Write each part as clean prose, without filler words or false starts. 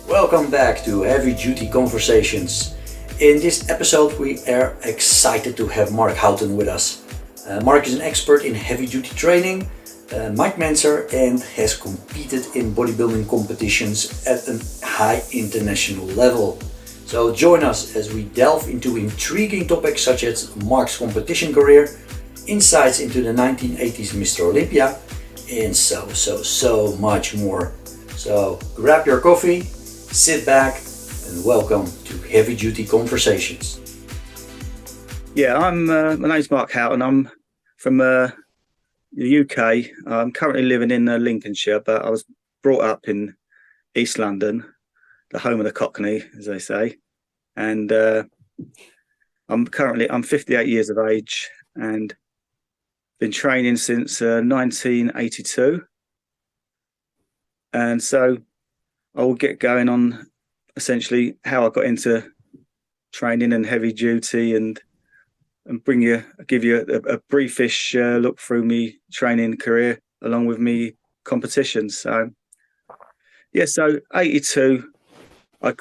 Welcome back to Heavy Duty Conversations. In this episode we are excited to have Houghton with us. Mark is an expert in heavy duty training, Mike Mentzer, and has competed in bodybuilding competitions at a high international level. So join us as we delve into intriguing topics such as Mark's competition career, insights into the 1980s Mr. Olympia, and so much more. So grab your coffee, sit back, and welcome to Heavy Duty Conversations. Yeah, my name's Mark Houghton. I'm from the UK. I'm currently living in Lincolnshire, but I was brought up in East London, the home of the Cockney, as they say. And I'm 58 years of age and been training since 1982. And so I will get going on essentially how I got into training and heavy duty and give you a briefish look through me training career along with me competitions. So 82 I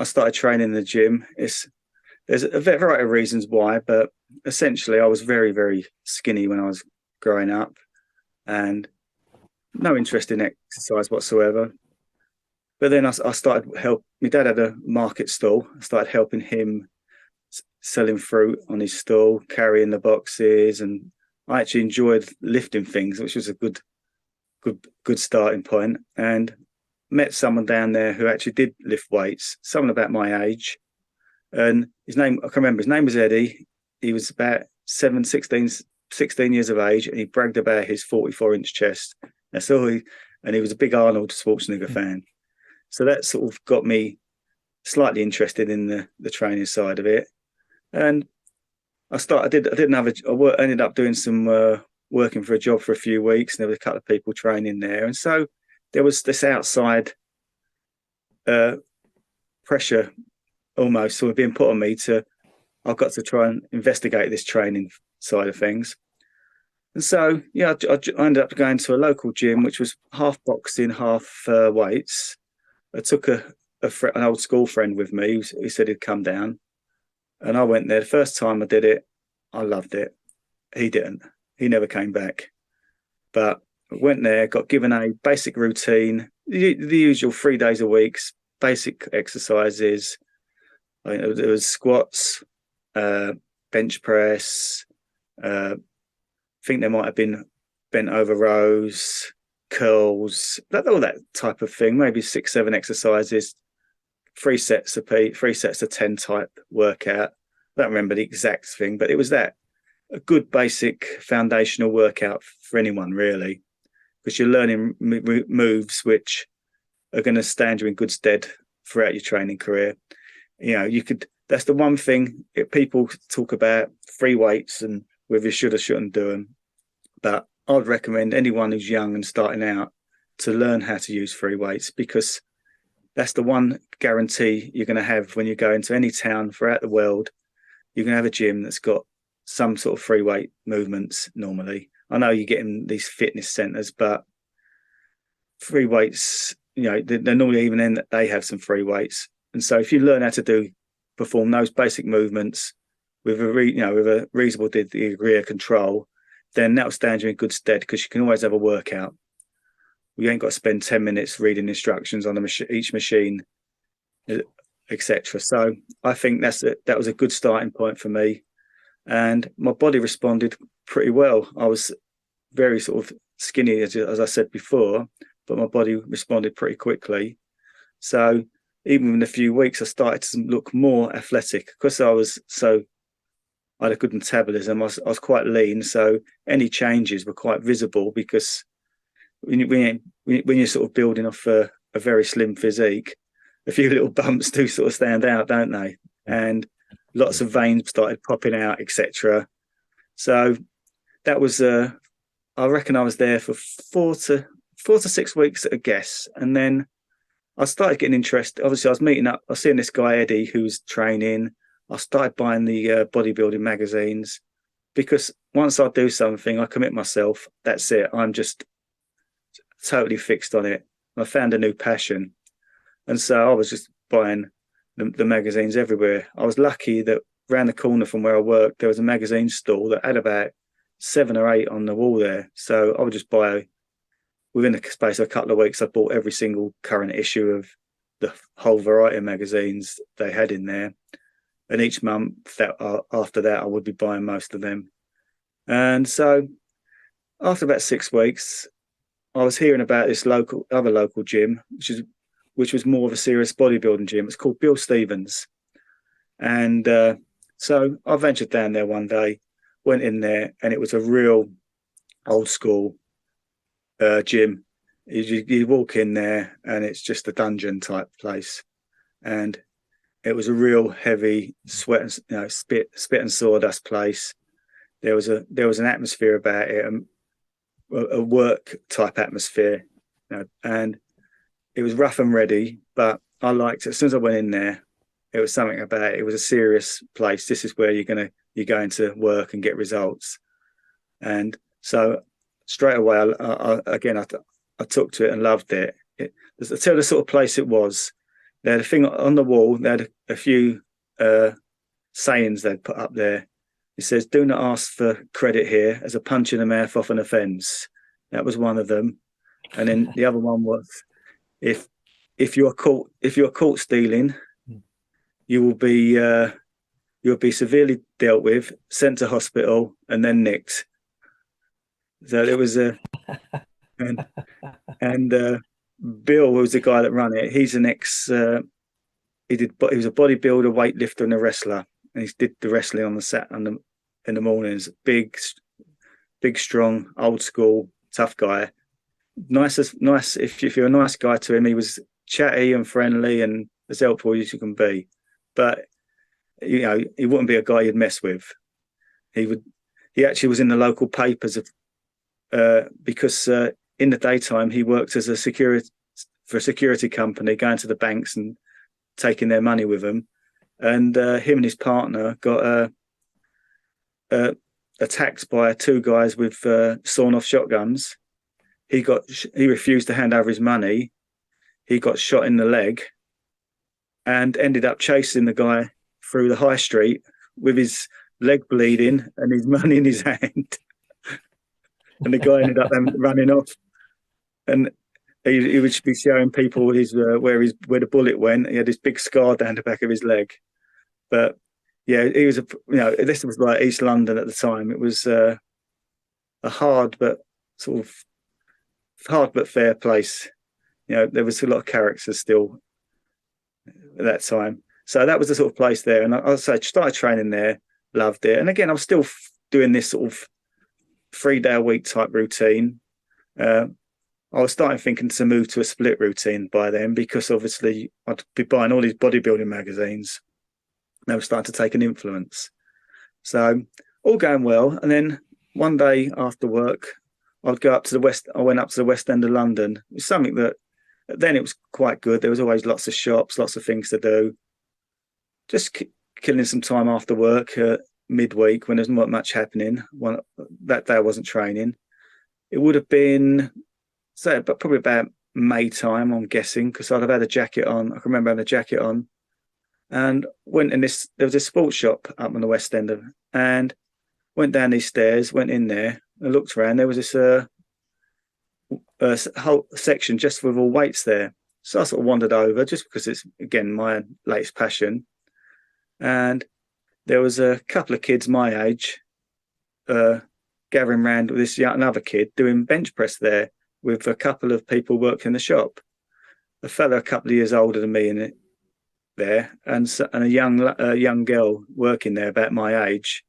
started training in the gym. There's a variety of reasons why, but essentially I was very, very skinny when I was growing up and no interest in exercise whatsoever. But then I started my dad had a market stall. I started helping him selling fruit on his stall, carrying the boxes, and I actually enjoyed lifting things, which was a good starting point. And met someone down there who actually did lift weights, someone about my age. And I can remember his name was Eddie. He was about 16 years of age, and he bragged about his 44-inch chest. That's all and he was a big Arnold Schwarzenegger fan. So that sort of got me slightly interested in the training side of it. And I ended up doing some working for a job for a few weeks, and there was a couple of people training there. And so there was this outside pressure almost sort of being put on me I've got to try and investigate this training side of things. And so, I ended up going to a local gym, which was half boxing, half weights. I took an old school friend with me who said he'd come down. And I went there. The first time I did it, I loved it. He didn't. He never came back. But I went there, got given a basic routine, the usual 3 days a week, basic exercises. It was squats, bench press, I think there might have been bent over rows, curls, all that type of thing, maybe 6-7 exercises, 3 sets of 10 type workout. I don't remember the exact thing, but it was a good basic foundational workout for anyone really, because you're learning moves which are going to stand you in good stead throughout your training career. That's the one thing people talk about, free weights and whether you should or shouldn't do them. But I'd recommend anyone who's young and starting out to learn how to use free weights, because that's the one guarantee you're going to have when you go into any town throughout the world. You're going to have a gym that's got some sort of free weight movements normally. I know you get in these fitness centres, but free weights, they're normally even in that they have some free weights. And so if you learn how to perform those basic movements with a reasonable degree of control, then that'll stand you in good stead, because you can always have a workout. You ain't got to spend 10 minutes reading instructions on each machine, etc. So I think that was a good starting point for me, and my body responded pretty well. I was very sort of skinny, as I said before, but my body responded pretty quickly. So even in a few weeks, I started to look more athletic because I had a good metabolism. I was quite lean, so any changes were quite visible, because when you're sort of building off a very slim physique, a few little bumps do sort of stand out, don't they? And lots of veins started popping out, etc. So that was I reckon I was there for 4 to 6 weeks at a guess, and then I started getting interested. Obviously, I was seeing this guy Eddie who was training. I started buying the bodybuilding magazines, because once I do something, I commit myself. That's it. I'm just totally fixed on it. I found a new passion. And so I was just buying the magazines everywhere. I was lucky that round the corner from where I worked, there was a magazine store that had about 7 or 8 on the wall there. So I would just buy, within the space of a couple of weeks, I bought every single current issue of the whole variety of magazines they had in there. And each month after that, I would be buying most of them. And so after about 6 weeks, I was hearing about this other local gym, which was more of a serious bodybuilding gym. It's called Bill Stevens. And so I ventured down there one day, went in there, and it was a real old school gym. You walk in there and it's just a dungeon type place. And it was a real heavy spit and sawdust place. There was an atmosphere about it, a work type atmosphere, and it was rough and ready, but I liked it. As soon as I went in there, it was something about it. It was a serious place. This is where you're going to work and get results. And so straight away, I took to it and loved it. To tell the sort of place it was, they had a thing on the wall. They had a few sayings they'd put up there. It says, "Do not ask for credit here, as a punch in the mouth often offends." That was one of them. And then the other one was, if you're caught stealing, you'll be severely dealt with, sent to hospital, and then nicked. So it was and Bill was the guy that ran it. He's an ex. He was a bodybuilder, weightlifter, and a wrestler, and he did the wrestling on in the mornings. Big, strong, old school, tough guy. Nice. If you're a nice guy to him, he was chatty and friendly and as helpful as you can be. But he wouldn't be a guy you'd mess with. He actually was in the local papers because in the daytime he worked as for a security company, going to the banks and taking their money with them. And him and his partner got attacked by 2 guys with sawn-off shotguns. He refused to hand over his money. He got shot in the leg and ended up chasing the guy through the high street with his leg bleeding and his money in his hand. And the guy ended up running off. And he would be showing people where the bullet went. He had this big scar down the back of his leg. But yeah, he was this was like East London at the time. It was a hard but fair place. There was a lot of characters still at that time. So that was the sort of place there. And I started training there, loved it. And again, I was still doing this sort of 3-day-a-week type routine. I was thinking to move to a split routine by then, because obviously I'd be buying all these bodybuilding magazines. They were starting to take an influence. So all going well. And then one day after work, I'd go up to the west. I went up to the West End of London. It was something that then it was quite good. There was always lots of shops, lots of things to do. Just killing some time after work midweek when there's not much happening. That day I wasn't training. It would have been but probably about May time, I'm guessing, because I'd have had a jacket on. I can remember having a jacket on, and went in this. There was a sports shop up on the West End and went down these stairs, went in there, and looked around. There was this whole section just with all weights there. So I sort of wandered over, just because it's again my latest passion. And there was a couple of kids my age gathering around with another kid doing bench press there, with a couple of people working in the shop. A fella a couple of years older than me in it there, and a young girl working there about my age.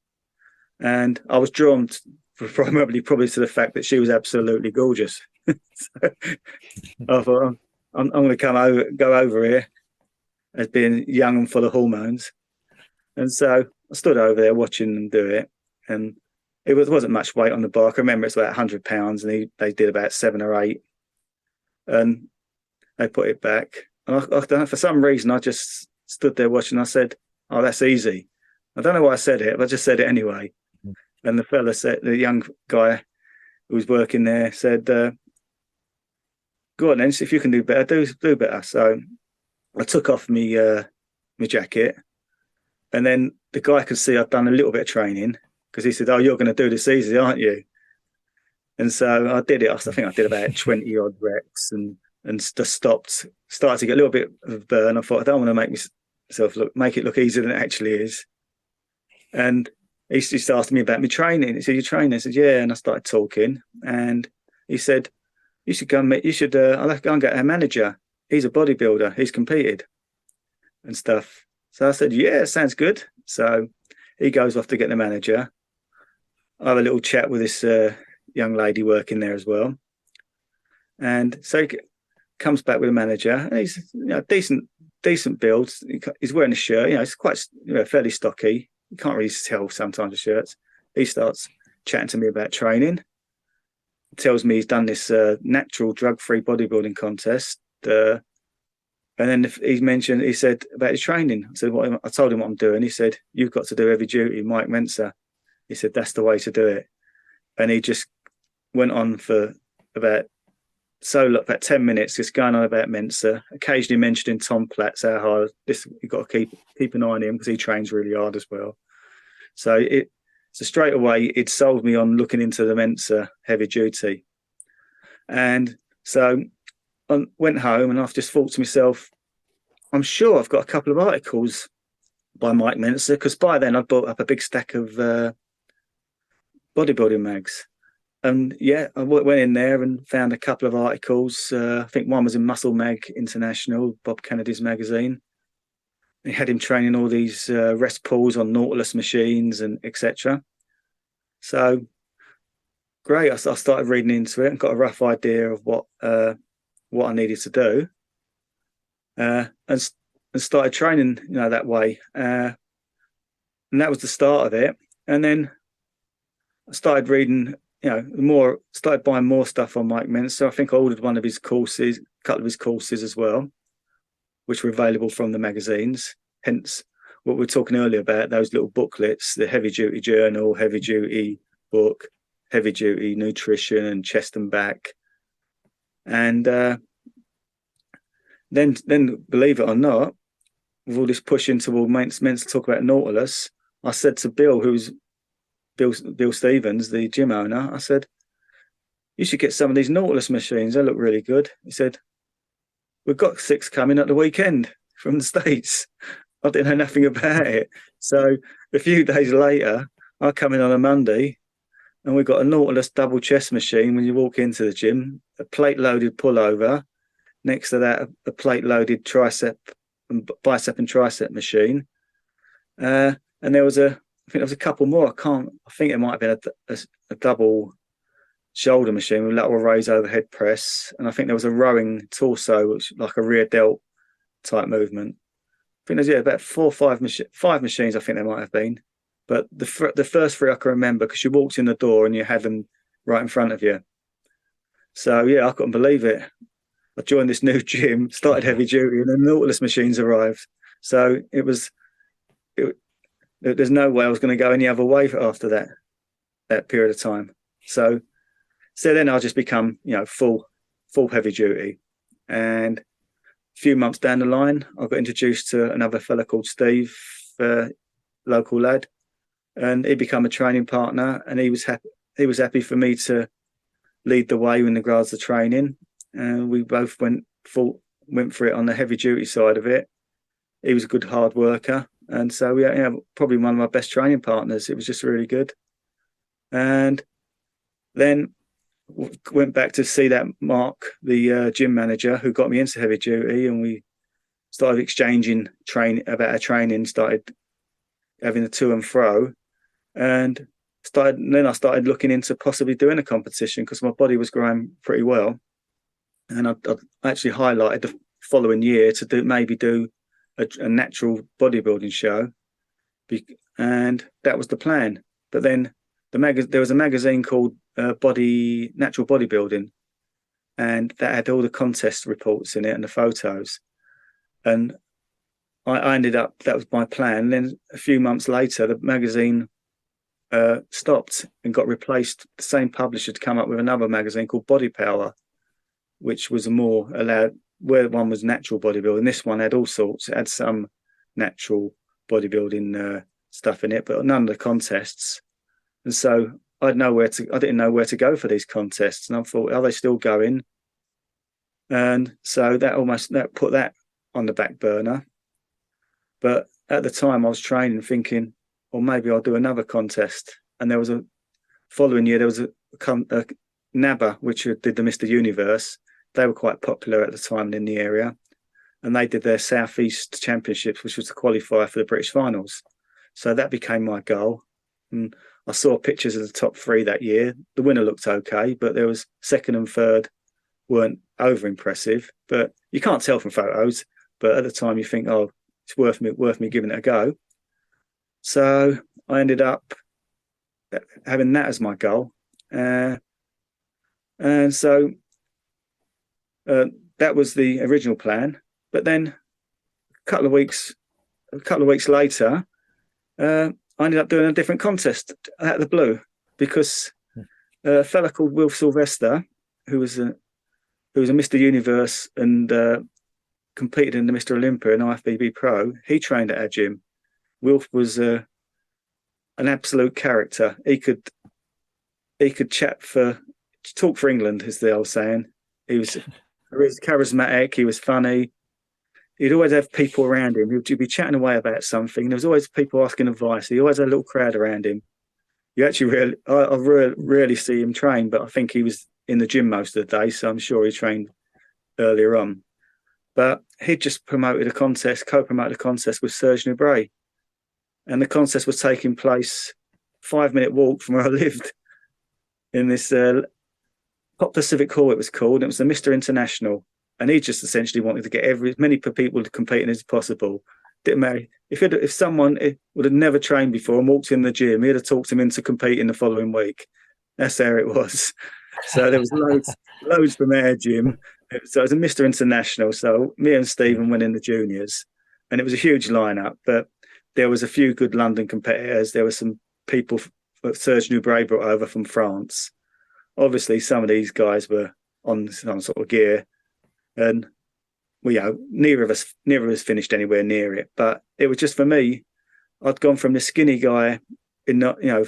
And I was drawn probably to the fact that she was absolutely gorgeous. So I thought, I'm going to go over here as being young and full of hormones. And so I stood over there watching them do it, and it wasn't much weight on the bar. I remember it's about 100 pounds, and they did about 7 or 8, and they put it back. And I don't know, for some reason, I just stood there watching. I said, "Oh, that's easy." I don't know why I said it, but I just said it anyway. And the young guy who was working there said, "Go on then, if you can do better, do better." So I took off my jacket, and then the guy could see I'd done a little bit of training because he said, "Oh, you're going to do this easy, aren't you?" And so I did it. I think I did about 20 odd reps and just started to get a little bit of burn. I thought, I don't want to make it look easier than it actually is. And he just asked me about my training. He said, "You train?" I said, "Yeah." And I started talking, and he said, "You should go and I'll have to go and get our manager. He's a bodybuilder. He's competed and stuff." So I said, "Yeah, sounds good." So he goes off to get the manager. I have a little chat with this young lady working there as well. And so he comes back with a manager, and he's decent build. He's wearing a shirt, it's quite fairly stocky. You can't really tell sometimes the shirts. He starts chatting to me about training. Tells me he's done this natural drug-free bodybuilding contest. And then he said about his training. I told him what I'm doing. He said, "You've got to do heavy duty, Mike Mentzer." He said, "That's the way to do it." And he just went on for about 10 minutes, just going on about Mentzer, occasionally mentioning Tom Platz, how hard you've got to keep an eye on him because he trains really hard as well. So straight away, it sold me on looking into the Mentzer heavy duty. And so I went home and I've just thought to myself, I'm sure I've got a couple of articles by Mike Mentzer, because by then I'd bought up a big stack of bodybuilding mags. And yeah, I went in there and found a couple of articles. I think one was in Muscle Mag International, Bob Kennedy's magazine. He had him training all these rest pulls on Nautilus machines and etc. So great, I started reading into it and got a rough idea of what I needed to do, and started training that way. And that was the start of it. And then I started reading, started buying more stuff on Mike Mentzer. I think I ordered one of his courses, a couple of his courses as well, which were available from the magazines. Hence what we were talking earlier about, those little booklets, the heavy duty journal, heavy duty book, heavy duty nutrition and chest and back. And then believe it or not, with all this push into Mentzer to talk about Nautilus, I said to Bill, who's Bill Stevens, the gym owner, I said, "You should get some of these Nautilus machines. They look really good." He said, "We've got 6 coming at the weekend from the States." I didn't know nothing about it. So a few days later, I come in on a Monday and we've got a Nautilus double chest machine when you walk into the gym, a plate loaded pullover. Next to that, a plate loaded bicep and tricep machine. And there was I think there was a couple more. I think it might have been a double shoulder machine with lateral raise overhead press. And I think there was a rowing torso, which like a rear delt type movement. I think there's about 4 or 5 machines, I think there might have been. But the first 3 I can remember because you walked in the door and you had them right in front of you. So yeah, I couldn't believe it. I joined this new gym, started heavy duty, and then Nautilus machines arrived. So there's no way I was going to go any other way after that period of time. So then I just become full heavy duty. And a few months down the line, I got introduced to another fella called Steve, local lad, and he became a training partner. And he was happy for me to lead the way in regards to training. And we both went for it on the heavy duty side of it. He was a good hard worker. And so we probably one of my best training partners. It was just really good. And then went back to see that Mark, the gym manager who got me into heavy duty, and we started exchanging about our training, started having a to and fro, and then I started looking into possibly doing a competition because my body was growing pretty well. And I actually highlighted the following year to maybe do a natural bodybuilding show, and that was the plan. But then there was a magazine called Natural Bodybuilding, and that had all the contest reports in it and the photos. And I ended up, that was my plan. And then a few months later, the magazine stopped and got replaced. The same publisher had come up with another magazine called Body Power, which was a more where one was natural bodybuilding, this one had all sorts. It had some natural bodybuilding stuff in it, but none of the contests. And so I didn't know where to go for these contests. And I thought, are they still going? And so that put that on the back burner. But at the time I was training thinking, or maybe I'll do another contest. And there was a following year, there was a NABBA, which did the Mr. Universe. They were quite popular at the time in the area. And they did their Southeast Championships, which was to qualify for the British finals. So that became my goal. And I saw pictures of the top 3 that year. The winner looked okay, but there was second and third weren't over impressive. But you can't tell from photos. But at the time you think, oh, it's worth me giving it a go. So I ended up having that as my goal. And so that was the original plan. But then a couple of weeks later, I ended up doing a different contest out of the blue, because a fella called Will Sylvester, who was a Mr. Universe and competed in the Mr. Olympia and IFBB Pro, he trained at our gym. Wilf was an absolute character. He could talk for England, as the old saying. He was charismatic. He was funny. He'd always have people around him. He'd be chatting away about something. There was always people asking advice. He always had a little crowd around him. You actually rarely see him train, but I think he was in the gym most of the day, so I'm sure he trained earlier on. But he'd just co-promoted a contest with Serge Nubret. And the contest was taking place 5-minute walk from where I lived in this Pop Pacific Hall, it was called. It was the Mr. International. And he just essentially wanted to get as many people competing as possible. Didn't matter. If someone would have never trained before and walked in the gym, he'd have talked him into competing the following week. That's how it was. So there was loads from our gym. So it was a Mr. International. So me and Stephen went in the juniors. And it was a huge lineup. But there was a few good London competitors. There were some people that Serge Nubret brought over from France. Obviously, some of these guys were on some sort of gear. And neither of us finished anywhere near it. But it was just, for me, I'd gone from this skinny guy a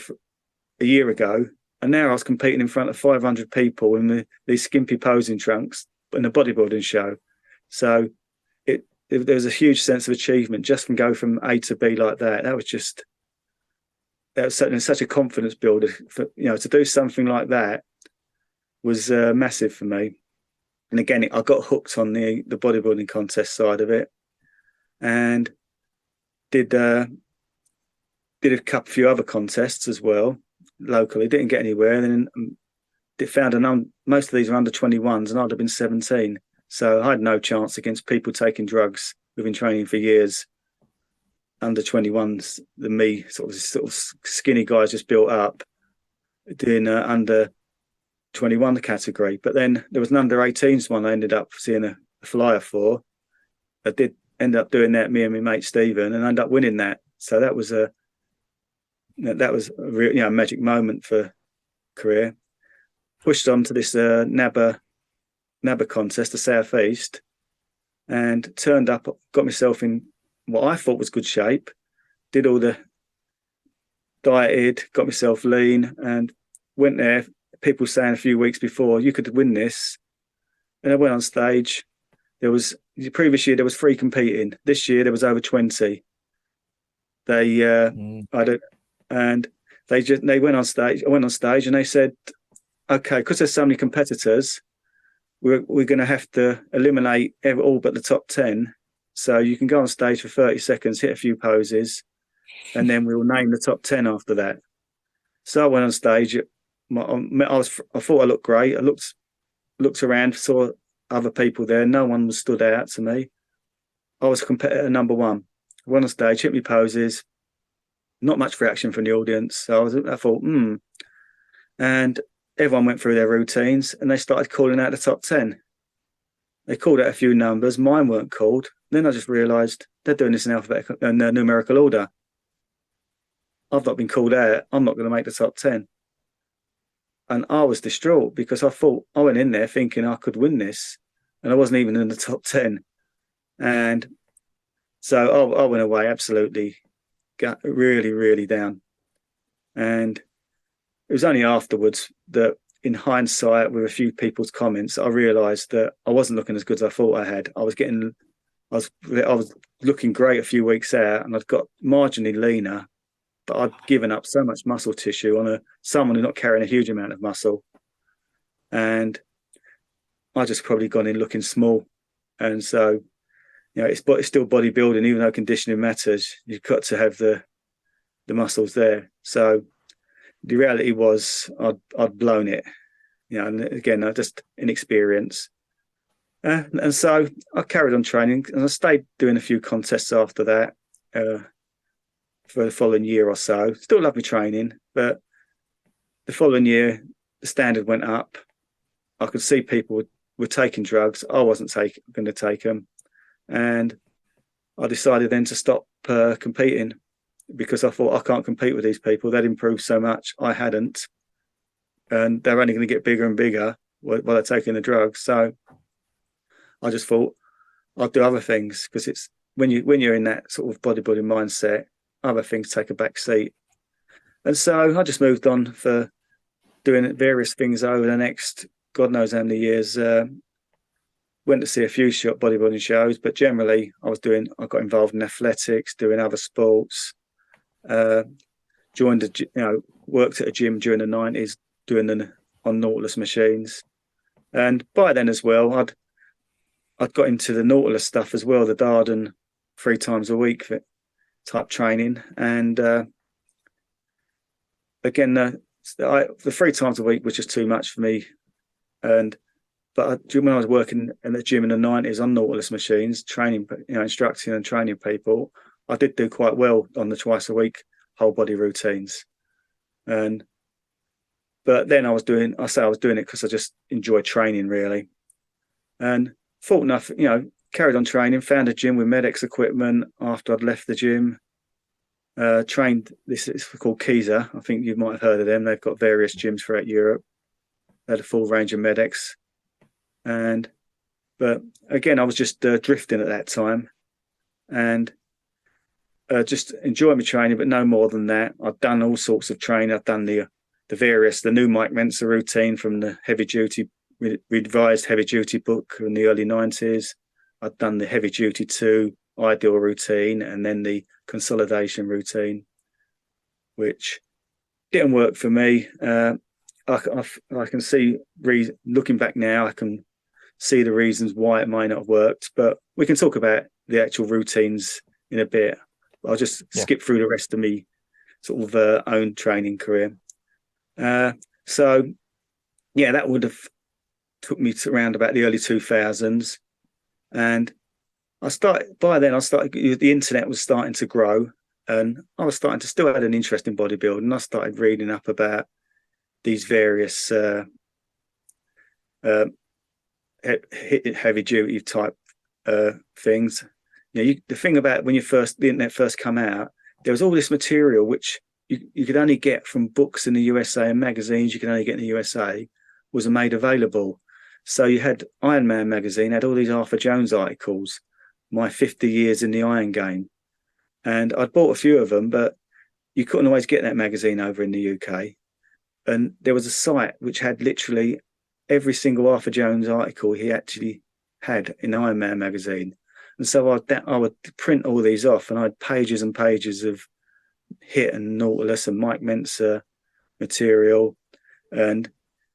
year ago, and now I was competing in front of 500 people in these skimpy posing trunks in a bodybuilding show. So there was a huge sense of achievement just from go from A to B like that. That was such a confidence builder. To do something like that was massive for me. And again, I got hooked on the bodybuilding contest side of it, and did a few other contests as well locally. Didn't get anywhere. And then found most of these are under 21s, and I'd have been 17. So I had no chance against people taking drugs who've been training for years. Under 21s than me, sort of skinny guys just built up, doing under 21 category. But then there was an under 18s one I ended up seeing a flyer for. I did end up doing that, me and my mate Stephen, and ended up winning that. So that was a real, magic moment for career. Pushed on to this NABBA contest, the Southeast, and turned up, got myself in what I thought was good shape, did all the dieted, got myself lean, and went there. People saying a few weeks before, you could win this. And I went on stage. The previous year there was 3 competing. This year there was over 20. They went on stage. I went on stage and they said, okay, because there's so many competitors, we're going to have to eliminate all but the top 10. So you can go on stage for 30 seconds, hit a few poses, and then we'll name the top 10 after that. So I went on stage. I thought I looked great. I looked around, saw other people there. No one was stood out to me. I was competitor number 1. I went on stage, hit me poses. Not much reaction from the audience. So I thought, And everyone went through their routines, and they started calling out the top 10. They called out a few numbers. Mine weren't called. Then I just realised they're doing this in alphabetical and numerical order. I've not been called out. I'm not going to make the top 10. And I was distraught because I thought I went in there thinking I could win this. and I wasn't even in the top 10. And so I went away absolutely got really, really down. And it was only afterwards that, in hindsight, with a few people's comments, I realised that I wasn't looking as good as I thought I had. I was looking great a few weeks out, and I'd got marginally leaner, but I'd given up so much muscle tissue on someone who's not carrying a huge amount of muscle, and I just probably gone in looking small. And so, it's still bodybuilding, even though conditioning matters. You've got to have the muscles there. So the reality was I'd blown it, and again, I just inexperience. And so I carried on training, and I stayed doing a few contests after that for the following year or so. Still loved my training, but the following year, the standard went up. I could see people were taking drugs. I wasn't going to take them. And I decided then to stop competing, because I thought, I can't compete with these people. They'd improved so much. I hadn't. And they're only going to get bigger and bigger while they're taking the drugs. So I just thought I'll do other things, because it's when you're in that sort of bodybuilding mindset, other things take a back seat. And so I just moved on for doing various things over the next God knows how many years. Went to see a few bodybuilding shows, but generally I got involved in athletics, doing other sports. Worked at a gym during the 90s, doing on Nautilus machines. And by then as well, I'd got into the Nautilus stuff as well, the Darden 3 times a week type training. And again, the 3 times a week was just too much for me. But when I was working in the gym in the 90s on Nautilus machines, training, instructing and training people, I did do quite well on the twice a week whole body routines. But then I was doing it because I just enjoyed training, really. And thought enough, carried on training, found a gym with Med-X equipment after I'd left the gym. Trained, this is called Kiza. I think you might have heard of them. They've got various gyms throughout Europe. They had a full range of Med-X. But again, I was just drifting at that time, and just enjoying my training, but no more than that. I've done all sorts of training. I've done the new Mike Mentzer routine from the revised heavy duty book in the early 90s. I've done the heavy duty 2 ideal routine, and then the consolidation routine, which didn't work for me. I can see, looking back now, I can see the reasons why it might not have worked, but we can talk about the actual routines in a bit. I'll just skip through the rest of me sort of own training career. So that would have took me to around about the early 2000s. And the internet was starting to grow, and I was starting to still have an interest in bodybuilding. I started reading up about these various heavy duty type things. The thing about when the internet first come out, there was all this material which you could only get from books in the USA and magazines you could only get in the USA was made available. So you had Iron Man magazine, had all these Arthur Jones articles, my 50 years in the Iron Game. And I'd bought a few of them, but you couldn't always get that magazine over in the UK. And there was a site which had literally every single Arthur Jones article he actually had in Iron Man magazine. And so I would print all these off, and I had pages and pages of H.I.T and Nautilus and Mike Mentzer material. And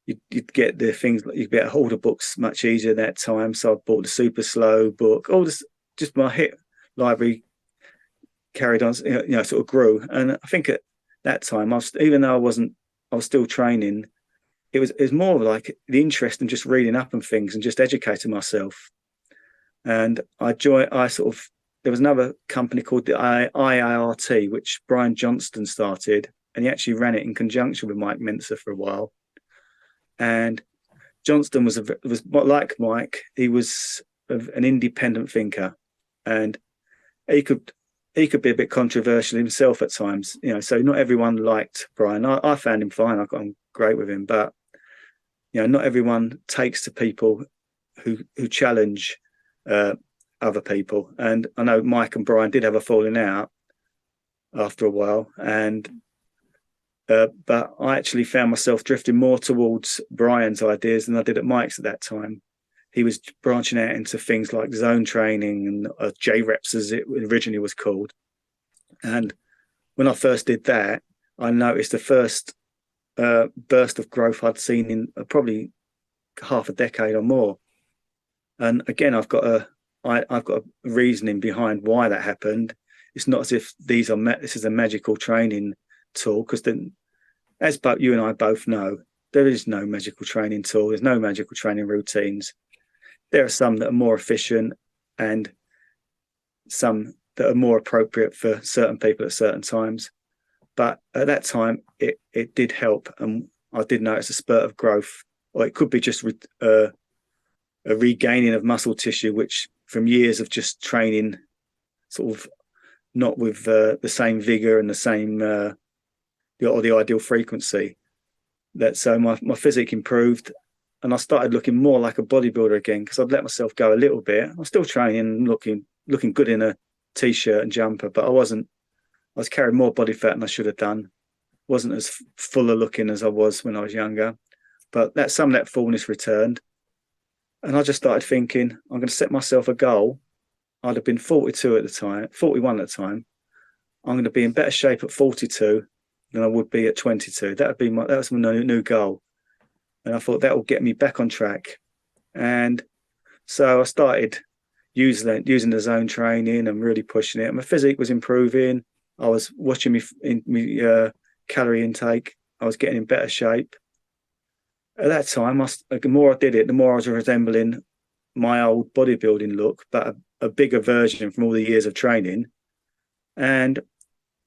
you'd get the things, you'd get hold of books much easier at that time. So I bought the Super Slow book, all this, just my H.I.T library carried on, sort of grew. And I think at that time, even though I was still training, it was more like the interest in just reading up on things and just educating myself. And there was another company called the IIRT, which Brian Johnston started, and he actually ran it in conjunction with Mike Mentzer for a while. And Johnston was like Mike. He was an independent thinker, and he could be a bit controversial himself at times. So not everyone liked Brian. I found him fine. I got on great with him, but not everyone takes to people who challenge other people. And I know Mike and Brian did have a falling out after a while, and but I actually found myself drifting more towards Brian's ideas than I did at Mike's at that time. He was branching out into things like zone training and J-reps, as it originally was called. And when I first did that, I noticed the first burst of growth I'd seen in probably half a decade or more. And again, I've got a reasoning behind why that happened. It's not as if this is a magical training tool, because then, as both you and I both know, there is no magical training tool. There's no magical training routines. There are some that are more efficient and some that are more appropriate for certain people at certain times. But at that time, it did help, and I did notice a spurt of growth, or it could be just a regaining of muscle tissue, which from years of just training, sort of not with the same vigor and the same or the ideal frequency. That so my physique improved, and I started looking more like a bodybuilder again, because I'd let myself go a little bit. I was still training and looking good in a t-shirt and jumper, but I was carrying more body fat than I should have done. Wasn't as fuller looking as I was when I was younger, but some of that fullness returned. And I just started thinking, I'm going to set myself a goal. I'd have been 42 at the time, 41 at the time. I'm going to be in better shape at 42 than I would be at 22. That was my new goal. And I thought that will get me back on track. And so I started using the zone training and really pushing it. My physique was improving. I was watching me calorie intake. I was getting in better shape. At that time, the more I did it, the more I was resembling my old bodybuilding look, but a bigger version from all the years of training. And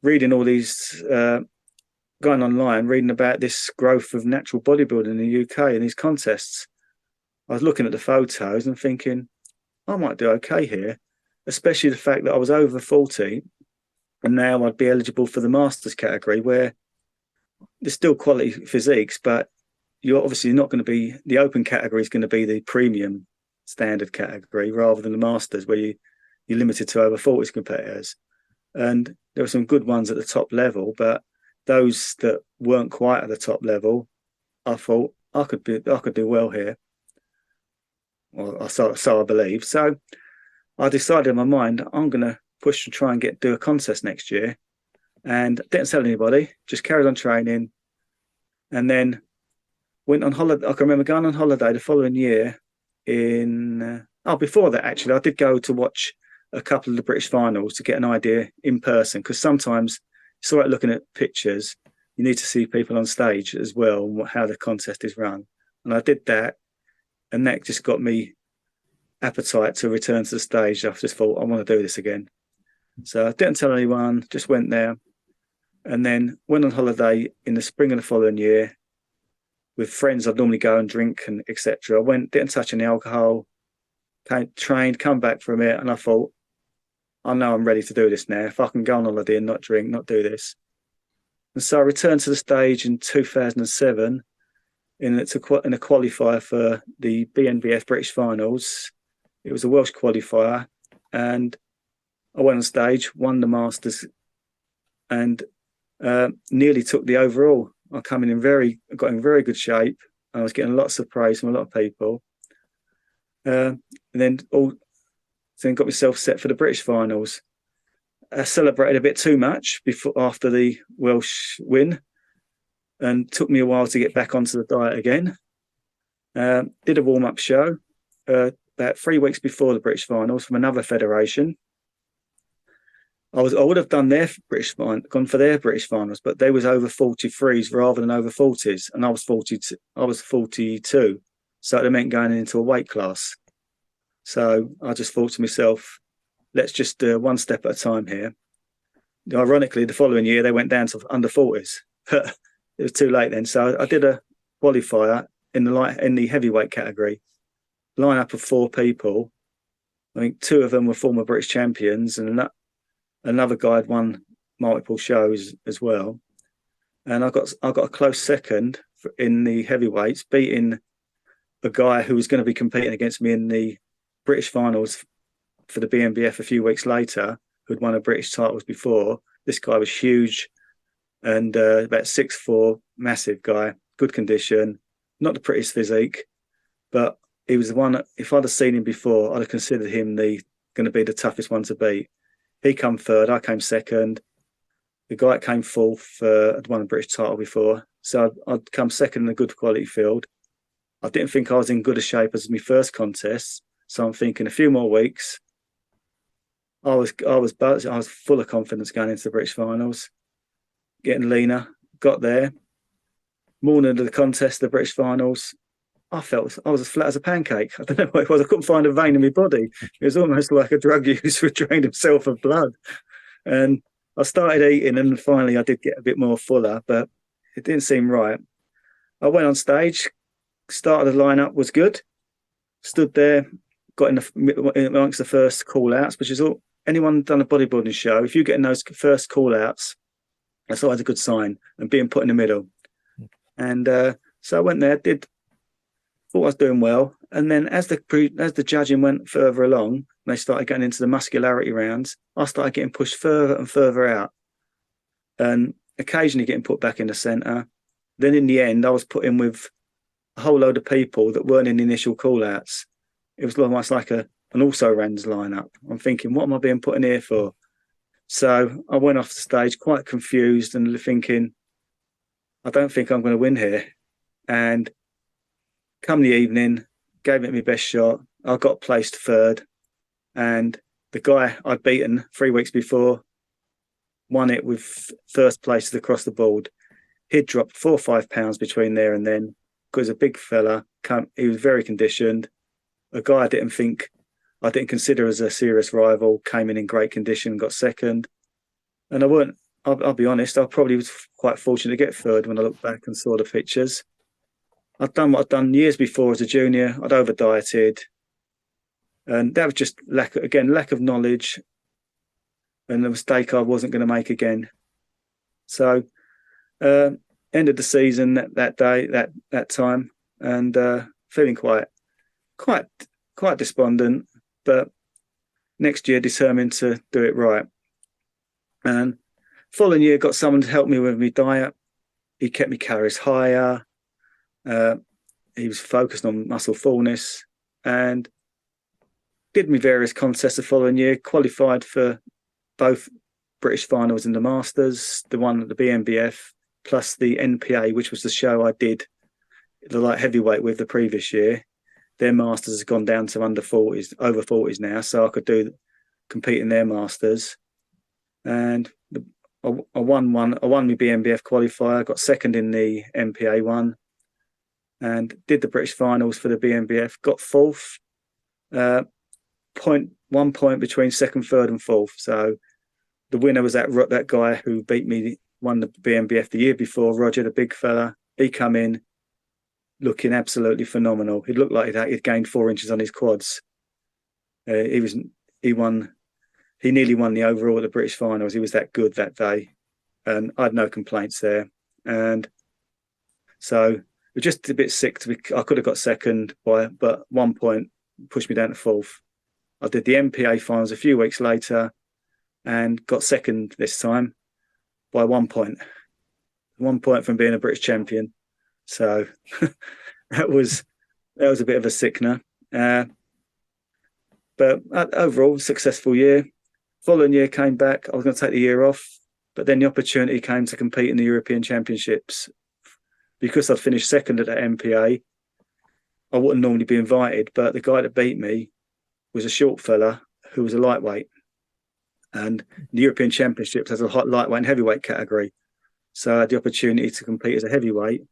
reading all these, going online, reading about this growth of natural bodybuilding in the UK and these contests, I was looking at the photos and thinking, I might do okay here, especially the fact that I was over 40 and now I'd be eligible for the Masters category, where there's still quality physiques, but you're obviously not going to be, the open category is going to be the premium standard category rather than the Masters, where you're limited to over 40s competitors. And there were some good ones at the top level, but those that weren't quite at the top level, I thought I could do well here. Well, so I believe. So I decided in my mind, I'm going to push and try and do a contest next year. And didn't tell anybody, just carried on training. And then went on holiday. I can remember going on holiday the following year before that, actually, I did go to watch a couple of the British finals to get an idea in person, because sometimes it's all right looking at pictures. You need to see people on stage as well and how the contest is run. And I did that, and that just got me appetite to return to the stage. I just thought, I want to do this again. So I didn't tell anyone, just went there, and then went on holiday in the spring of the following year with friends. I'd normally go and drink and etc. I didn't touch any alcohol, trained, come back from it, and I thought, I know I'm ready to do this now. If I can go on holiday and not drink, not do this. And so I returned to the stage in 2007 in a qualifier for the BNBF British Finals. It was a Welsh qualifier, and I went on stage, won the Masters, and nearly took the overall. I got in very good shape. I was getting lots of praise from a lot of people. And then got myself set for the British Finals. I celebrated a bit too much after the Welsh win, and took me a while to get back onto the diet again. Did a warm-up show about 3 weeks before the British Finals from another federation. I would have done gone for their British Finals, but they was over 43s rather than over 40s, and I was 42, so it meant going into a weight class. So I just thought to myself, let's just do one step at a time here. Ironically, the following year they went down to under 40s. It was too late then. So I did a qualifier in the heavyweight category, lineup of 4 people. I think 2 of them were former British champions, and another guy had won multiple shows as well. And I got a close second in the heavyweights, beating a guy who was going to be competing against me in the British finals for the BNBF a few weeks later, who'd won a British titles before. This guy was huge and about 6'4", massive guy, good condition, not the prettiest physique, but he was the one that, if I'd have seen him before, I'd have considered him going to be the toughest one to beat. He came third, I came second. The guy that came fourth had won a British title before. So I'd come second in a good quality field. I didn't think I was in good a shape as my first contest. So I'm thinking a few more weeks. I was buzzed. I was full of confidence going into the British finals, getting leaner. Got there. Morning of the contest, the British finals, I felt I was as flat as a pancake. I don't know what it was. I couldn't find a vein in my body. It was almost like a drug user who drained himself of blood. And I started eating, and finally I did get a bit more fuller, but it didn't seem right. I went on stage, started the lineup, was good. Stood there, got amongst the first call outs, which is all anyone done a bodybuilding show. If you get in those first call outs, that's always a good sign, and being put in the middle. And so I went there, thought I was doing well. And then as the judging went further along, and they started getting into the muscularity rounds, I started getting pushed further and further out, and occasionally getting put back in the centre. Then in the end, I was put in with a whole load of people that weren't in the initial call-outs. It was almost like an also-rans lineup. I'm thinking, what am I being put in here for? So I went off the stage quite confused and thinking, I don't think I'm going to win here. And come the evening, gave it my best shot. I got placed third, and the guy I'd beaten 3 weeks before won it with first places across the board. He'd dropped 4 or 5 pounds between there and then because a big fella. He was very conditioned. A guy I didn't consider as a serious rival came in great condition, got second. And I'll be honest, I probably was quite fortunate to get third when I look back and saw the pictures. I'd done what I'd done years before as a junior. I'd over dieted, and that was just lack of knowledge, and a mistake I wasn't going to make again. So, ended the season that day, that time, and feeling quite despondent. But next year, determined to do it right. And following year, got someone to help me with my diet. He kept me calories higher. He was focused on muscle fullness, and did me various contests the following year, qualified for both British finals and the Masters, the one at the BNBF, plus the NPA, which was the show I did the light heavyweight with the previous year. Their Masters has gone down to over 40s now, so I could compete in their Masters. And I won my BNBF qualifier, got second in the NPA one, and did the British finals for the BNBF, got fourth, 1 point between second, third and fourth. So the winner was that guy who beat me, won the BNBF the year before, Roger, the big fella. He come in looking absolutely phenomenal. He looked like he'd gained 4 inches on his quads. He nearly won the overall at the British finals. He was that good that day, and I had no complaints there. And so it was just a bit sick I could have got second but 1 point pushed me down to fourth. I did the NPA finals a few weeks later and got second this time by 1 point. 1 point from being a British champion. So that was a bit of a sickener. But overall, successful year. Following year came back. I was going to take the year off, but then the opportunity came to compete in the European Championships. Because I'd finished second at the MPA, I wouldn't normally be invited, but the guy that beat me was a short fella who was a lightweight. And the European Championships has a hot lightweight and heavyweight category. So I had the opportunity to compete as a heavyweight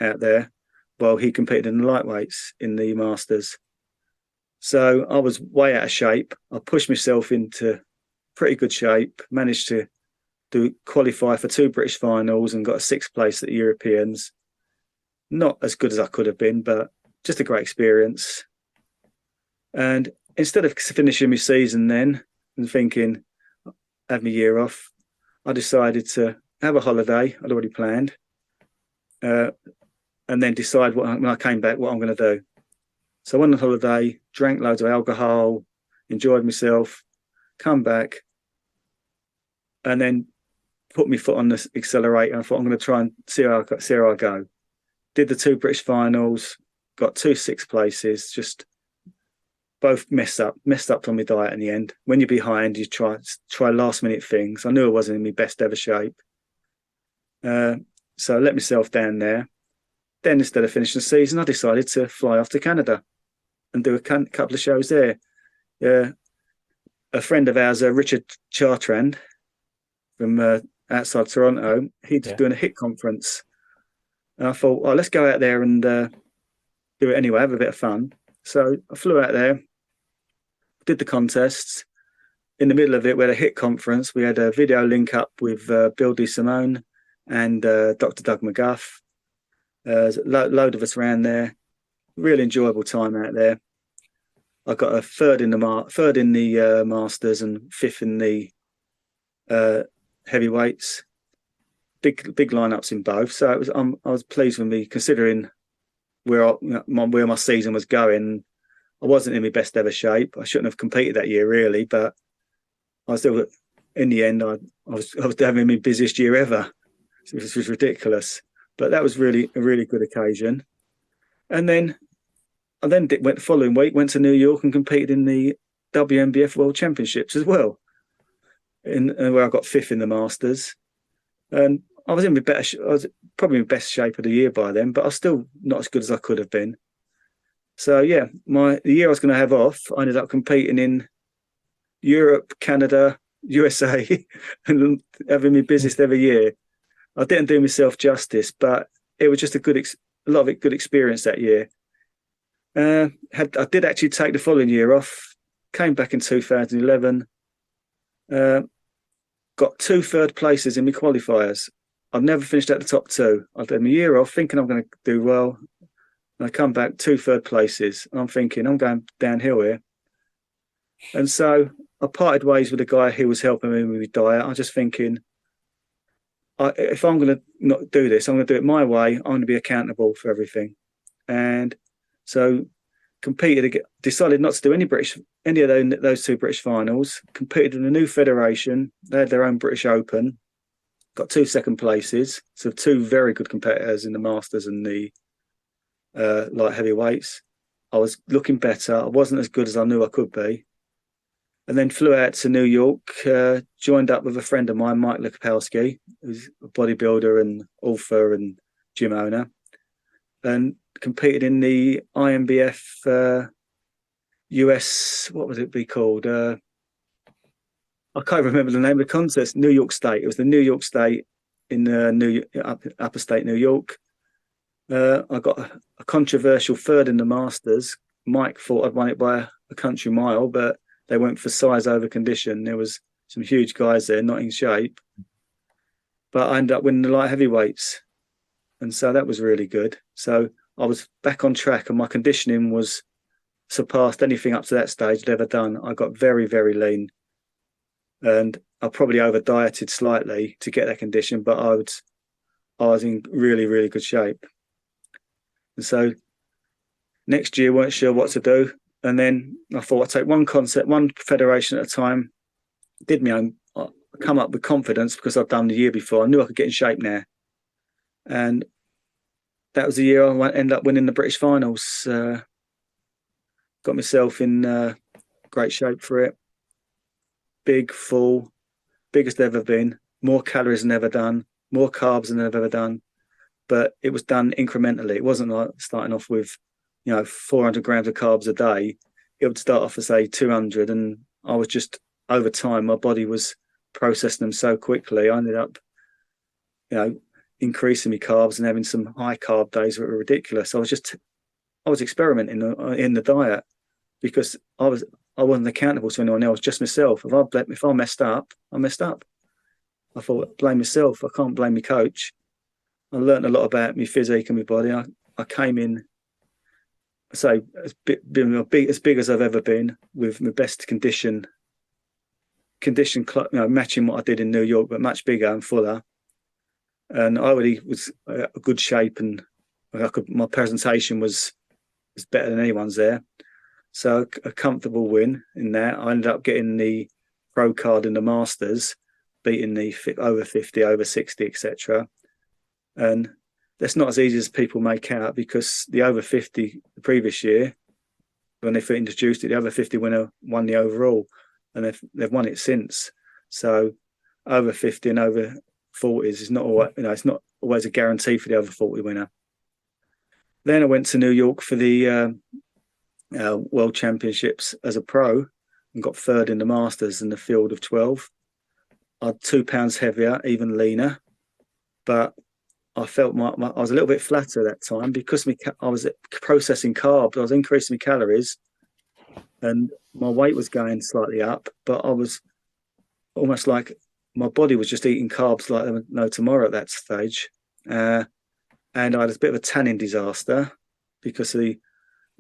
out there while he competed in the lightweights in the Masters. So I was way out of shape. I pushed myself into pretty good shape, managed to qualify for 2 British finals and got a 6th place at the Europeans. Not as good as I could have been, but just a great experience. And instead of finishing my season then and thinking, have my year off, I decided to have a holiday. I'd already planned. And then decide when I came back what I'm going to do. So I went on holiday, drank loads of alcohol, enjoyed myself, come back, and then put my foot on the accelerator. I thought I'm going to try and see how I go. Did the 2 British finals, got 2 6th places, just both messed up from my diet in the end. When you're behind, you try last minute things. I knew I wasn't in my best ever shape. So I let myself down there. Then instead of finishing the season, I decided to fly off to Canada and do a couple of shows there. A friend of ours, Richard Chartrand, from outside Toronto, he's doing a HIT conference. And I thought, oh, let's go out there and do it anyway, have a bit of fun. So I flew out there, did the contests. In the middle of it, we had a HIT conference. We had a video link up with Bill DeSimone and Dr. Doug McGuff. Load of us around there. Really enjoyable time out there. I got a third in the Masters and 5th in the heavyweights. Big lineups in both. So it was. I was pleased with me considering where my season was going. I wasn't in my best ever shape. I shouldn't have competed that year really, but I still. In the end, I was having my busiest year ever. This was ridiculous. But that was really a really good occasion. And then I went the following week, went to New York and competed in the WNBF World Championships as well, where I got 5th in the Masters. And I was I was probably in the best shape of the year by then, but I was still not as good as I could have been. So yeah, the year I was going to have off, I ended up competing in Europe, Canada, USA, and having my busiest ever year. I didn't do myself justice, but it was just a lot of good experience that year. I did actually take the following year off, came back in 2011, got 2 third places in my qualifiers. I've never finished at the top 2. I did my year off thinking I'm going to do well. And I come back 2 third places. I'm thinking I'm going downhill here. And so I parted ways with the guy who was helping me with my diet. I was just thinking, if I'm going to not do this, I'm going to do it my way. I'm going to be accountable for everything. And so decided not to do any of those 2 British finals, competed in a new federation. They had their own British Open, got 2 second places. So 2 very good competitors in the Masters and the light heavyweights. I was looking better. I wasn't as good as I knew I could be. And then flew out to New York, joined up with a friend of mine, Mike Lukopowski, who's a bodybuilder and author and gym owner, and competed in the INBF US, what would it be called? I can't remember the name of the contest, New York State. It was the New York State in upper state New York. I got a controversial 3rd in the Masters. Mike thought I'd won it by a country mile, but they went for size over condition. There was some huge guys there, not in shape. But I ended up winning the light heavyweights. And so that was really good. So I was back on track and my conditioning was surpassed anything up to that stage I'd ever done. I got very, very lean. And I probably over dieted slightly to get that condition, but I was in really, really good shape. And so next year, weren't sure what to do. And then I thought I'd take one concept, one federation at a time, did my own, come up with confidence because I'd done the year before. I knew I could get in shape now. And that was the year I ended up winning the British finals. Got myself in great shape for it. Big, full, biggest ever been, more calories than ever done, more carbs than I've ever done. But it was done incrementally. It wasn't like starting off with 400 grams of carbs a day. It would start off as say 200, and I was just over time, my body was processing them so quickly. I ended up, increasing my carbs and having some high carb days that were ridiculous. I was experimenting in the diet because I wasn't accountable to anyone else, just myself. If I messed up, I messed up. I thought, blame myself. I can't blame my coach. I learned a lot about my physique and my body. I came in, say, as big as I've ever been, with my best condition, matching what I did in New York, but much bigger and fuller. And I already was a good shape, and my presentation was was better than anyone's there. So a comfortable win in that. I ended up getting the pro card in the Masters, beating the over 50, over 60, etc. And that's not as easy as people make out, because the over 50 the previous year, when they first introduced it, the over 50 winner won the overall, and they've won it since. So over 50 and over 40s is not always, it's not always a guarantee for the over 40 winner. Then I went to New York for the World Championships as a pro and got third in the Masters in the field of 12. I'm 2 pounds heavier, even leaner, but I felt I was a little bit flatter at that time because I was processing carbs. I was increasing my calories, and my weight was going slightly up, but I was almost like my body was just eating carbs like there was no tomorrow at that stage. And I had a bit of a tanning disaster because they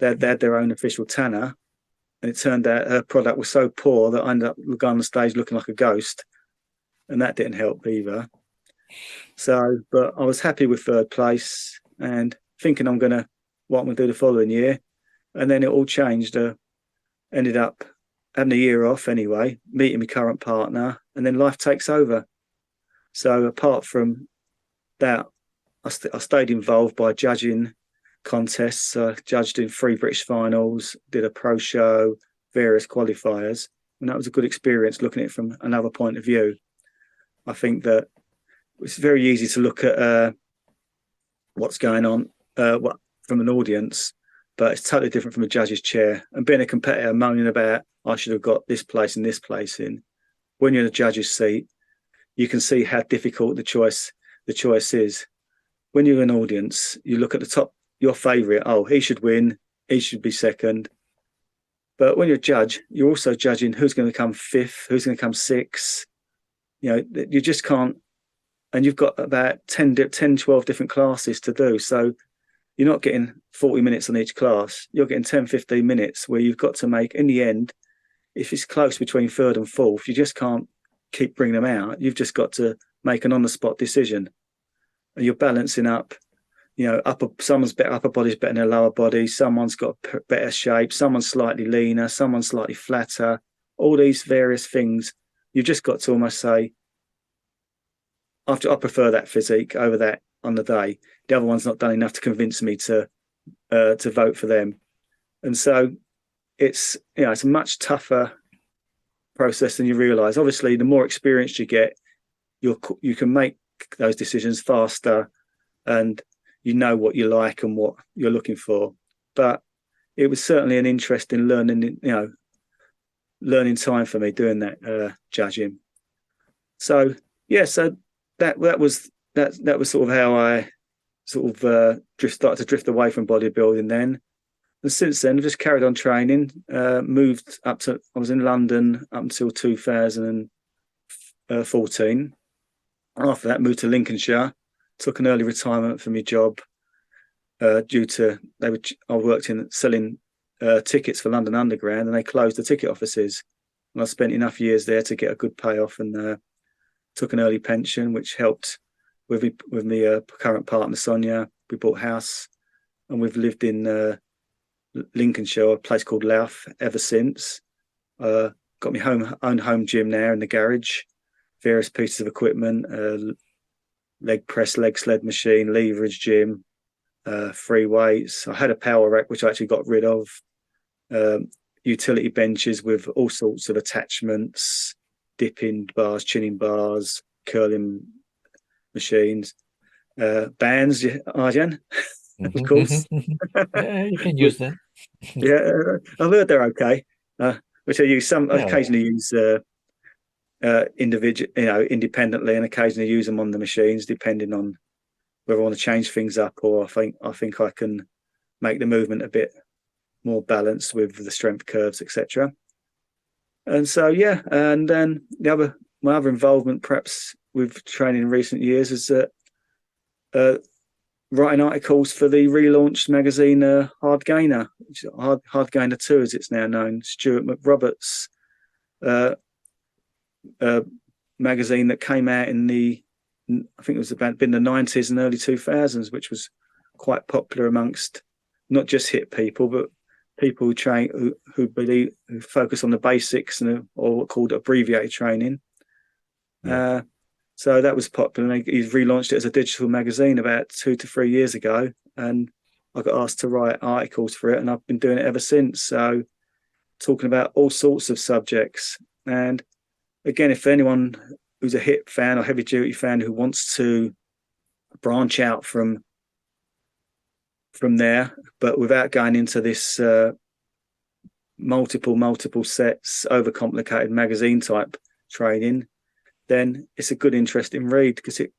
had their own official tanner, and it turned out her product was so poor that I ended up going on the stage looking like a ghost, and that didn't help either. So, but I was happy with third place and thinking what I'm going to do the following year. And then it all changed. Ended up having a year off anyway, meeting my current partner, and then life takes over. So apart from that, I stayed involved by judging contests. I judged in 3 British finals, did a pro show, various qualifiers. And that was a good experience looking at it from another point of view. I think that it's very easy to look at what's going on from an audience, but it's totally different from a judge's chair. And being a competitor, moaning about, I should have got this place and this place in. When you're in a judge's seat, you can see how difficult the choice is. When you're an audience, you look at the top, your favourite, he should win, he should be second. But when you're a judge, you're also judging who's going to come 5th, who's going to come 6th. You just can't. And you've got about 10, 12 different classes to do. So you're not getting 40 minutes on each class. You're getting 10, 15 minutes where you've got to make, in the end, if it's close between 3rd and 4th, you just can't keep bringing them out. You've just got to make an on-the-spot decision. And you're balancing up, someone's better upper body's better than their lower body. Someone's got better shape. Someone's slightly leaner. Someone's slightly flatter. All these various things. You've just got to almost say, I prefer that physique over that on the day. The other one's not done enough to convince me to vote for them. And so it's a much tougher process than you realise. Obviously, the more experienced you get, you can make those decisions faster, and you know what you like and what you're looking for. But it was certainly an interesting learning time for me doing that judging. So that was sort of how I started to drift away from bodybuilding then. And since then, I've just carried on training. I was in London up until 2014. After that, moved to Lincolnshire. Took an early retirement from my job due to I worked in selling tickets for London Underground, and they closed the ticket offices. And I spent enough years there to get a good payoff, and took an early pension, which helped with my current partner Sonia. We bought a house, and we've lived in Lincolnshire, a place called Louth, ever since. Got my own home gym now in the garage, various pieces of equipment, leg press, leg sled machine, leverage gym, free weights. I had a power rack, which I actually got rid of, utility benches with all sorts of attachments, dipping bars, chinning bars, curling machines, bands, Arjan, of course. Yeah, you can use them. Yeah, I've heard they're okay. Which I use occasionally use independently, and occasionally use them on the machines, depending on whether I want to change things up, or I think I can make the movement a bit more balanced with the strength curves, etc. And so and then my other involvement perhaps with training in recent years is writing articles for the relaunched magazine Hard Gainer, which is Hard Gainer 2 as it's now known, Stuart McRoberts' magazine that came out in I think it was been the 90s and early 2000s, which was quite popular amongst not just HIT people, but people who train who focus on the basics or what called abbreviated training. Yeah. So that was popular. He's relaunched it as a digital magazine about 2 to 3 years ago, and I got asked to write articles for it, and I've been doing it ever since. So talking about all sorts of subjects. And again, if anyone who's a HIT fan or heavy duty fan who wants to branch out from there, but without going into this multiple sets, overcomplicated magazine type training, then it's a good, interesting read, because it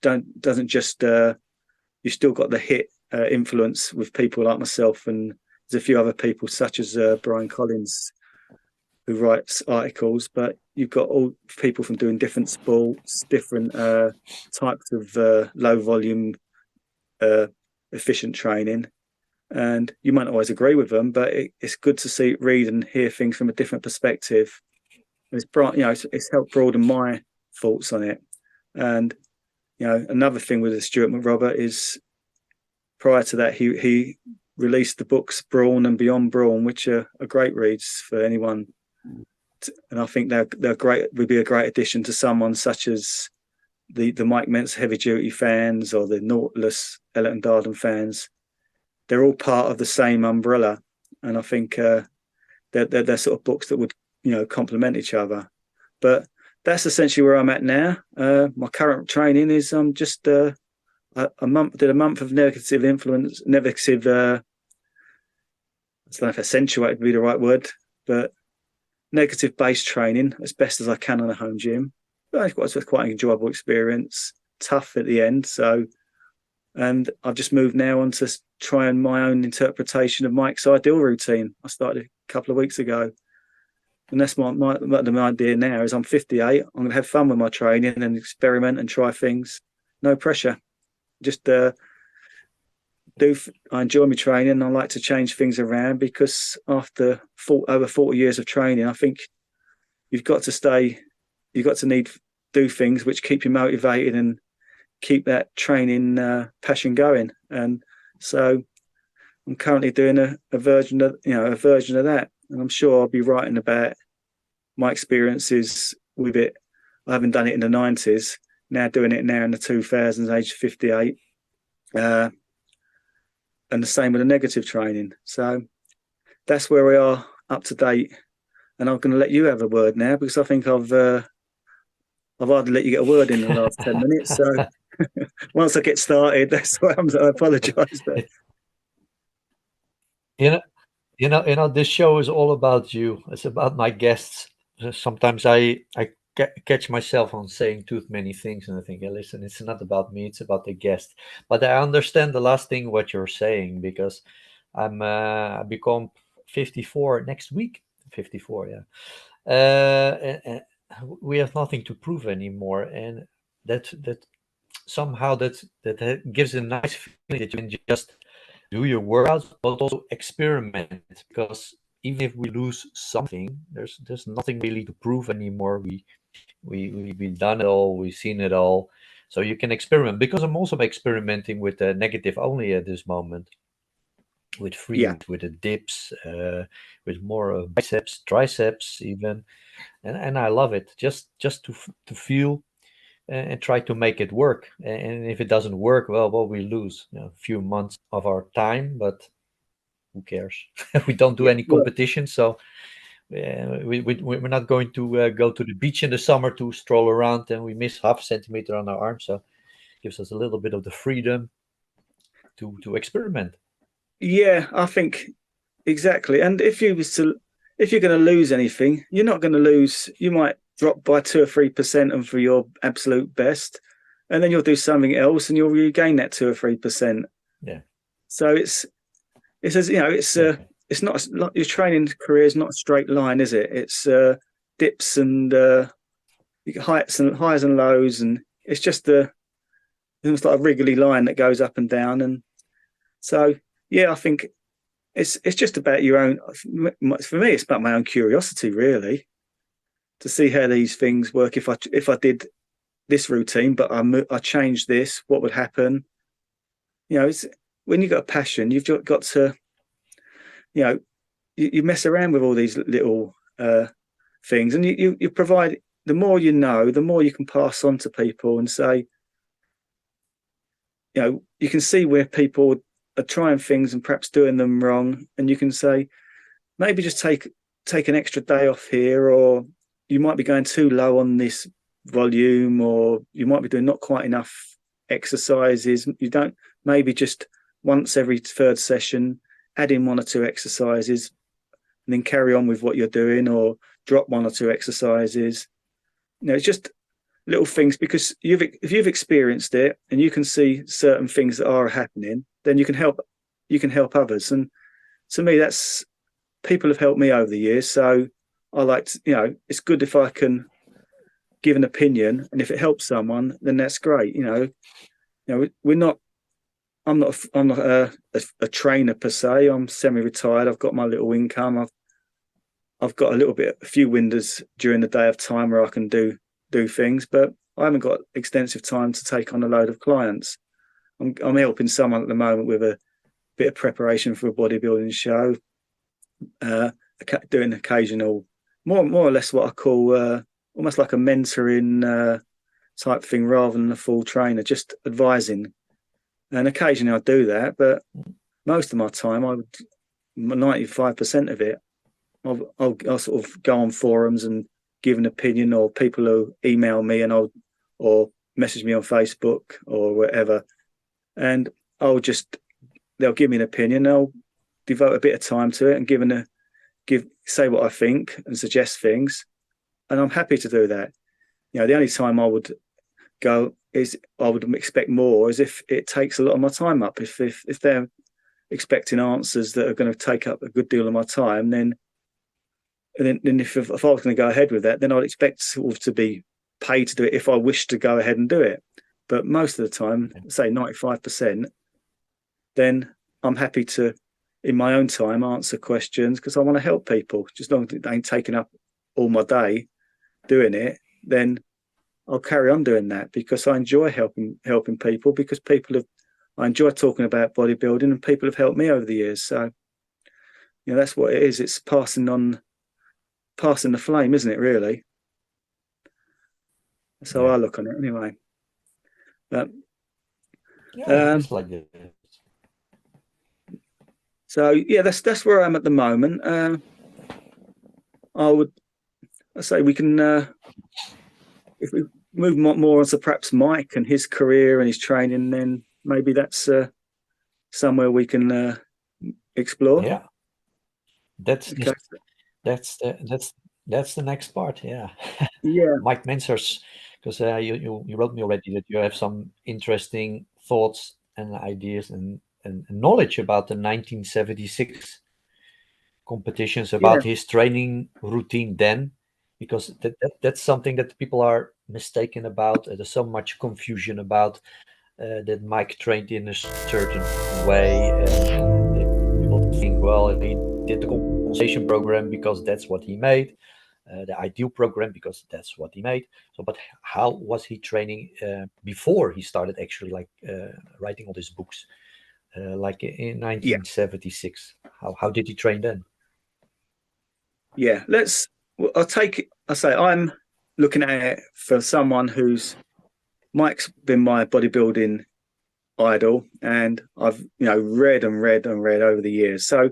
doesn't just you still got the HIT influence with people like myself, and there's a few other people such as Brian Collins who writes articles, but you've got all people from doing different sports, different types of low volume efficient training, and you might not always agree with them, but it's good to read and hear things from a different perspective. It's helped broaden my thoughts on it. And another thing with Stuart McRobert is, prior to that, he released the books Brawn and Beyond Brawn, which are great reads for anyone. And I think they're great. Would be a great addition to someone such as the Mike Mentzer heavy duty fans or the Nautilus Elton Darden fans. They're all part of the same umbrella, and I think they're sort of books that would complement each other. But that's essentially where I'm at now. My current training is I'm just a month of negative influence, I don't know if accentuate would be the right word, but negative base training as best as I can in a home gym. But it was quite an enjoyable experience, tough at the end. And I've just moved now on to trying my own interpretation of Mike's ideal routine. I started a couple of weeks ago. And that's my idea now is I'm 58. I'm going to have fun with my training and experiment and try things. No pressure. Just I enjoy my training. I like to change things around, because after over 40 years of training, I think you've got to do things which keep you motivated and keep that training passion going. And so I'm currently doing a version of that, and I'm sure I'll be writing about my experiences with it. I haven't done it in the 90s, now doing it now in the 2000s, age 58, and the same with the negative training. So that's where we are, up to date. And I'm going to let you have a word now, because I think I've hardly let you get a word in the last 10 minutes. So once I get started, that's why I apologise. But this show is all about you. It's about my guests. Sometimes I catch myself on saying too many things, and I think, hey, listen, it's not about me, it's about the guest. But I understand the last thing what you're saying, because I become 54 next week. 54, yeah. And we have nothing to prove anymore, and that somehow that gives a nice feeling that you can just do your workouts, but also experiment, because even if we lose something, there's nothing really to prove anymore. We've done it all, we've seen it all, so you can experiment. Because I'm also experimenting with the negative only at this moment, with free, with the dips, with more biceps, triceps, even, and I love it. Just to feel and try to make it work. And if it doesn't work, well, we lose a few months of our time, but who cares? We don't do any competition, so we're not going to go to the beach in the summer to stroll around, and we miss half a centimeter on our arm. So it gives us a little bit of the freedom to experiment. Yeah, I think exactly. And if you're going to lose anything, you're not going to lose. You might drop by 2 or 3% and for your absolute best, and then you'll do something else and you'll regain that 2 or 3%. Yeah. So it's not your training career is not a straight line, is it? It's dips and heights and highs and lows, and it's just almost like a wriggly line that goes up and down. And so, yeah, I think it's just about your own. For me, it's about my own curiosity, really, to see how these things work. If I did this routine, but I changed this, what would happen? when you've got a passion, you've got to, you know, you mess around with all these little things, and you provide. The more you know, the more you can pass on to people and say, you know, you can see where people are trying things and perhaps doing them wrong, and you can say, maybe just take an extra day off here, or you might be going too low on this volume, or you might be doing not quite enough exercises. You don't, maybe just once every third session, add in 1 or 2 exercises, and then carry on with what you're doing, or drop 1 or 2 exercises. You know, it's just little things, because if you've experienced it and you can see certain things that are happening, then you can help others. And to me, that's, people have helped me over the years. So I like to, you know, it's good if I can give an opinion, and if it helps someone, then that's great. You know, I'm not a trainer per se. I'm semi-retired. I've got my little income. I've got a few windows during the day of time where I can do things, but I haven't got extensive time to take on a load of clients. I'm helping someone at the moment with a bit of preparation for a bodybuilding show, doing occasional, more or less what I call almost like a mentoring type thing, rather than a full trainer, just advising. And occasionally I do that, but most of my time, 95% of it, I'll sort of go on forums and give an opinion, or people who email me or message me on Facebook or whatever, and they'll give me an opinion. I'll devote a bit of time to it and say what I think and suggest things, and I'm happy to do that. You know, the only time I would go is I would expect more is if it takes a lot of my time up. If they're expecting answers that are going to take up a good deal of my time, then if I was going to go ahead with that, then I'd expect sort of to be paid to do it if I wish to go ahead and do it. But most of the time, say 95%, then I'm happy to, in my own time, answer questions, because I want to help people. Just as long as it ain't taking up all my day doing it, then I'll carry on doing that, because I enjoy helping people, because I enjoy talking about bodybuilding, and people have helped me over the years. So, you know, that's what it is. It's passing the flame, isn't it, really? That's how I look on it anyway. But it's like this. So yeah, that's where I am at the moment. I say we can, if we move more on to perhaps Mike and his career and his training, then maybe that's somewhere we can explore. Yeah, that's Okay. that's the next part. Yeah. Yeah. Mike Mentzer's, because you wrote me already that you have some interesting thoughts and ideas and knowledge about the 1976 competitions, about his training routine then, because that's something that people are mistaken about. There's so much confusion about that Mike trained in a certain way, and people think, well, he did the compensation program because that's what he made, the ideal program because that's what he made. So, but how was he training before he started actually writing all these books, like in 1976? How did he train then? Yeah, I say I'm looking at it for someone who's, Mike's been my bodybuilding idol, and I've read over the years. So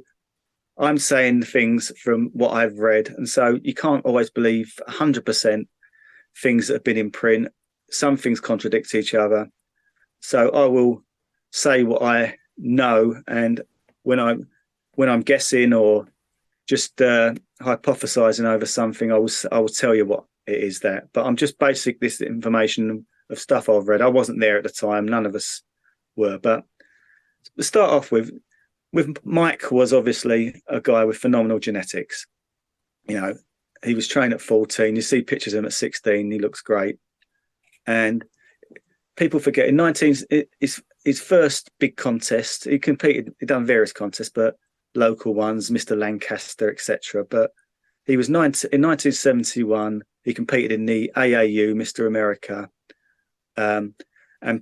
I'm saying things from what I've read, and so you can't always believe 100% things that have been in print. Some things contradict each other. So I will say what I know, and when I'm guessing or just hypothesizing over something, I will tell you what it is that. But I'm just basic this information of stuff I've read. I wasn't there at the time. None of us were. But to start off with Mike was obviously a guy with phenomenal genetics. You know, he was trained at 14. You see pictures of him at 16. He looks great. And people forget his first big contest, he done various contests, but local ones, Mr. Lancaster, etc. But he was in 1971. He competed in the AAU Mr. America, and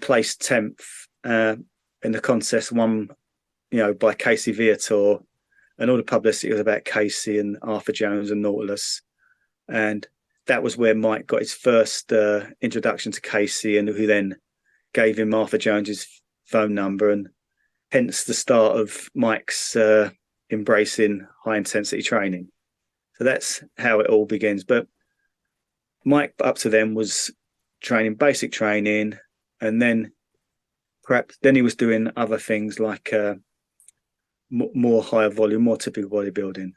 placed 10th in the contest. Won by Casey Viator, and all the publicity was about Casey and Arthur Jones and Nautilus. And that was where Mike got his first introduction to Casey, and who then gave him Arthur Jones's phone number, and hence the start of Mike's embracing high intensity training. So that's how it all begins. But Mike, up to then, was training basic training, and then he was doing other things like more higher volume, more typical bodybuilding.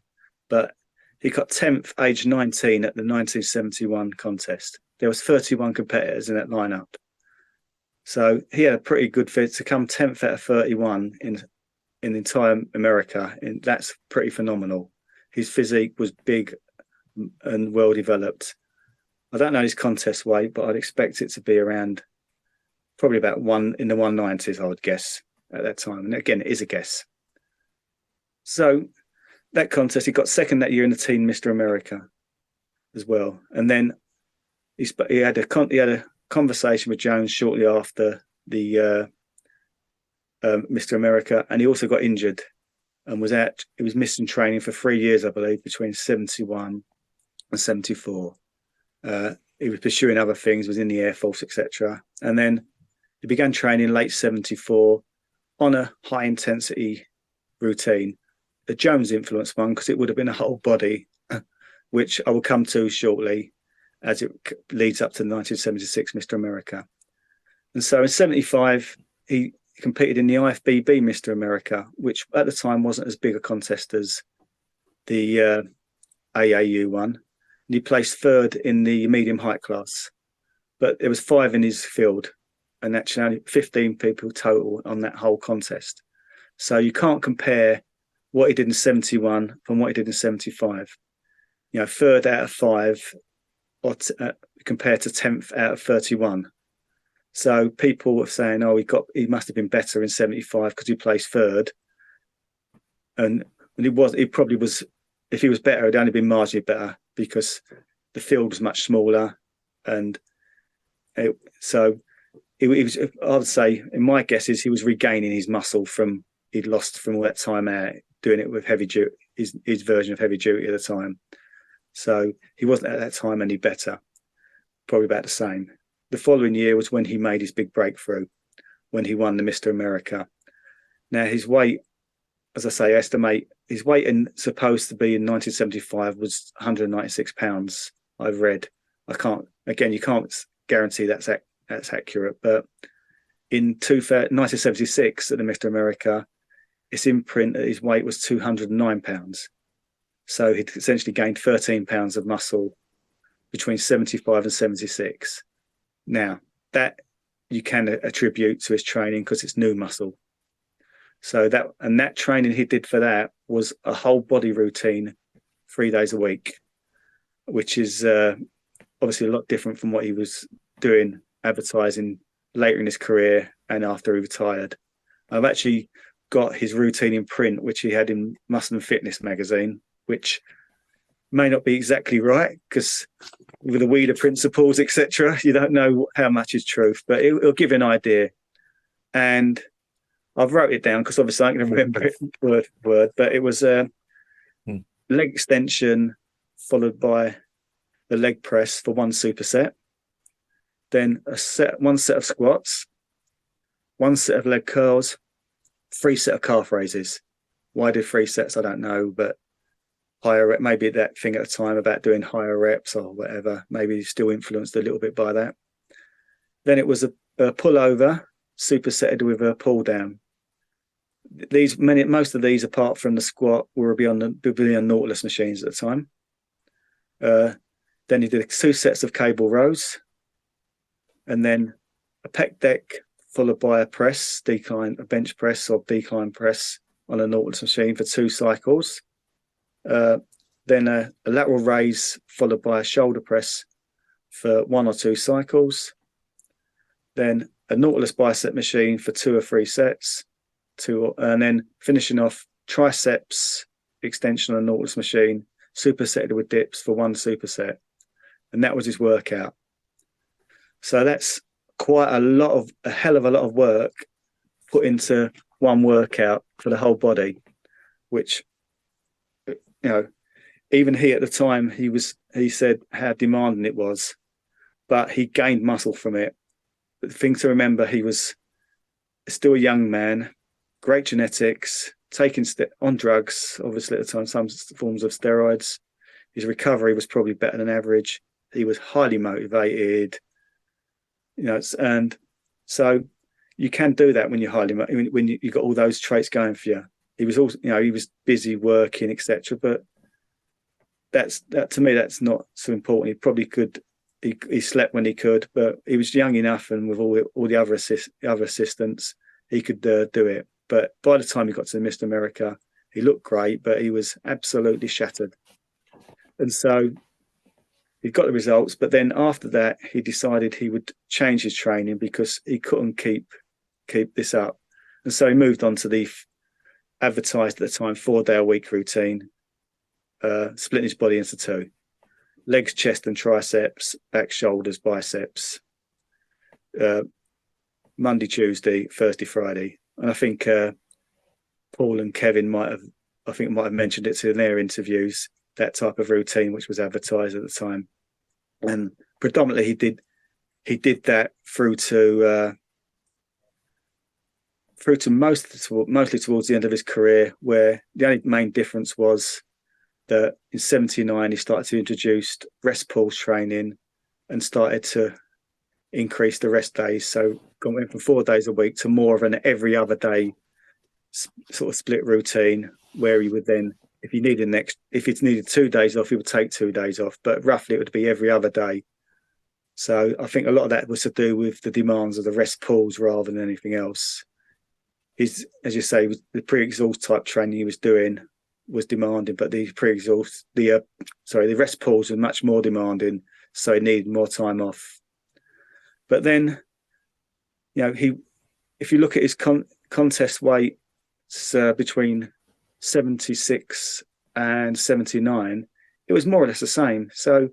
But he got 10th, age 19, at the 1971 contest. There was 31 competitors in that lineup. So he had a pretty good fit to come 10th out of 31 in the entire America. And that's pretty phenomenal. His physique was big and well developed. I don't know his contest weight, but I'd expect it to be around probably about in the 190s, I would guess, at that time. And again, it is a guess. So that contest, he got second that year in the Teen Mr. America as well. And then he had a conversation with Jones shortly after the Mr. America, and he also got injured and he was missing training for 3 years, I believe, between 71 and 74. He was pursuing other things, was in the Air Force, etc. And then he began training late 74 on a high intensity routine, a Jones influenced one, because it would have been a whole body, which I will come to shortly as it leads up to the 1976 Mr. America. And so in 75, he competed in the IFBB Mr. America, which at the time wasn't as big a contest as the AAU one. And he placed third in the medium height class. But there was 5 in his field, and actually only 15 people total on that whole contest. So you can't compare what he did in 71 from what he did in 75. Third out of 5 compared to 10th out of 31. So people were saying, he must have been better in 75 because he placed third. And he probably was, if he was better, it'd only been marginally better because the field was much smaller. And so he was, I would say, in my guess is he was regaining his muscle he'd lost from all that time out doing it with heavy duty, his version of heavy duty at the time. So he wasn't at that time any better, probably about the same. The following year was when he made his big breakthrough, when he won the Mr. America. Now his weight, as I say, estimate his weight supposed to be in 1975 was 196 pounds. I've read. You can't guarantee that's accurate, but in 1976 at the Mr. America, it's in print that his weight was 209 pounds. So he'd essentially gained 13 pounds of muscle between 75 and 76. Now, that you can attribute to his training because it's new muscle. So that training he did for that was a whole body routine, 3 days a week, which is obviously a lot different from what he was doing advertising later in his career and after he retired. I've actually got his routine in print, which he had in Muscle and Fitness magazine, which may not be exactly right because with the Wheeler principles, etc., you don't know how much is truth, but it'll give you an idea. And I've wrote it down because obviously I can remember it word for word, but it was a leg extension followed by the leg press for 1 superset, then one set of squats, 1 set of leg curls, 3 set of calf raises. Why I did 3 sets, I don't know, but higher rep, maybe that thing at the time about doing higher reps or whatever, maybe still influenced a little bit by that. Then it was a pull over, supersetted with a pull down. Most of these, apart from the squat, were on Nautilus machines at the time. Then he did 2 sets of cable rows, and then a pec deck followed by a bench press or decline press on a Nautilus machine for 2 cycles. Then a lateral raise followed by a shoulder press for 1 or 2 cycles. Then a Nautilus bicep machine for 2 or 3 sets. And then finishing off triceps extension on a Nautilus machine, supersetted with dips for 1 superset. And that was his workout. So that's quite a hell of a lot of work put into one workout for the whole body, which, you know, even he at the time, he said how demanding it was, but he gained muscle from it. But the thing to remember, he was still a young man, great genetics, taking on drugs, obviously at the time, some forms of steroids. His recovery was probably better than average. He was highly motivated, you know, and so you can do that when you're when you've got all those traits going for you. He was also, you know, he was busy working, etc. But that to me, that's not so important. He probably could. He slept when he could, but he was young enough, and with all the other assistants, he could do it. But by the time he got to Mr. America, he looked great, but he was absolutely shattered. And so he got the results. But then after that, he decided he would change his training because he couldn't keep this up. And so he moved on to the advertised at the time 4-day-a-week routine, splitting his body into 2. Legs, chest and triceps, back, shoulders, biceps, Monday, Tuesday, Thursday, Friday. And I think Paul and Kevin might have mentioned it in their interviews, that type of routine, which was advertised at the time. And predominantly he did that through to mostly towards the end of his career, where the only main difference was that in 79 he started to introduce rest pulse training and started to increase the rest days. So went from 4 days a week to more of an every other day sort of split routine, where he would then, if it's needed 2 days off, he would take 2 days off, but roughly it would be every other day. So I think a lot of that was to do with the demands of the rest pulls rather than anything else. As you say, the pre-exhaust type training he was doing was demanding, but the rest pulls were much more demanding, so he needed more time off. But then, you know, if you look at his contest weight between 76 and 79, it was more or less the same. So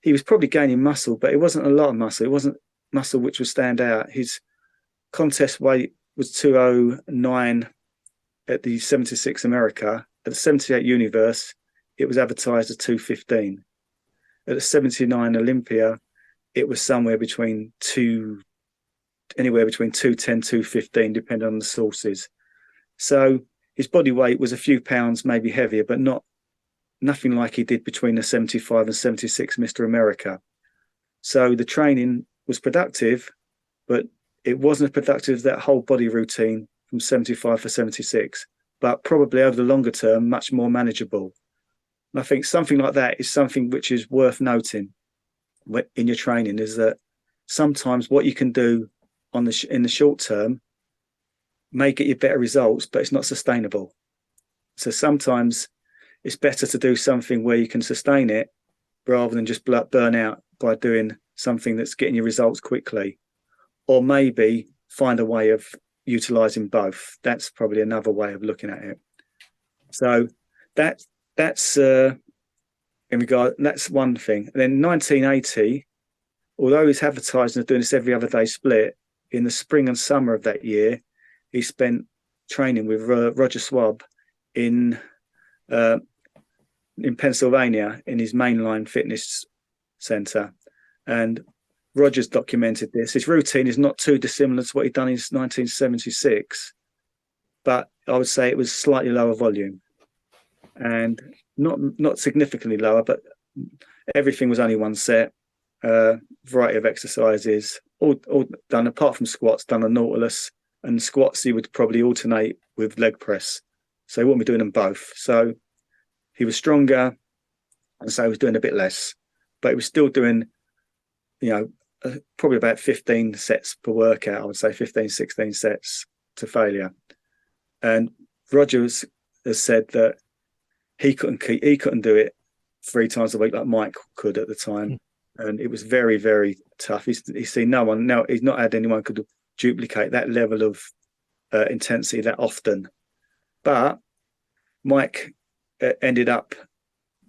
he was probably gaining muscle, but it wasn't a lot of muscle. It wasn't muscle which would stand out. His contest weight was 209 at the 76 America. At the 78 Universe, it was advertised as 215. At the 79 Olympia, it was anywhere between 210, 215, depending on the sources. So his body weight was a few pounds maybe heavier, but nothing like he did between the 75 and 76 Mr. America. So the training was productive, but it wasn't as productive as that whole body routine from 75 to 76, but probably over the longer term, much more manageable. And I think something like that is something which is worth noting in your training, is that sometimes what you can do in the short term may get you better results, but it's not sustainable. So sometimes it's better to do something where you can sustain it rather than just burn out by doing something that's getting you results quickly, or maybe find a way of utilizing both. That's probably another way of looking at it. So that's that's one thing. And then 1980, although he's advertising as doing this every other day split, in the spring and summer of that year, he spent training with Roger Schwab in Pennsylvania in his mainline fitness center. And Roger's documented this. His routine is not too dissimilar to what he'd done in 1976, but I would say it was slightly lower volume, and not significantly lower, but everything was only one set, variety of exercises, all done apart from squats, done on Nautilus, and squats he would probably alternate with leg press. So he wouldn't be doing them both. So he was stronger, and so he was doing a bit less, but he was still doing, probably about 15 sets per workout. I would say 15, 16 sets to failure. And Rogers has said that he couldn't do it 3 times a week like Mike could at the time. And it was very, very tough. He's seen no one, now he's not had anyone could duplicate that level of intensity that often. But Mike ended up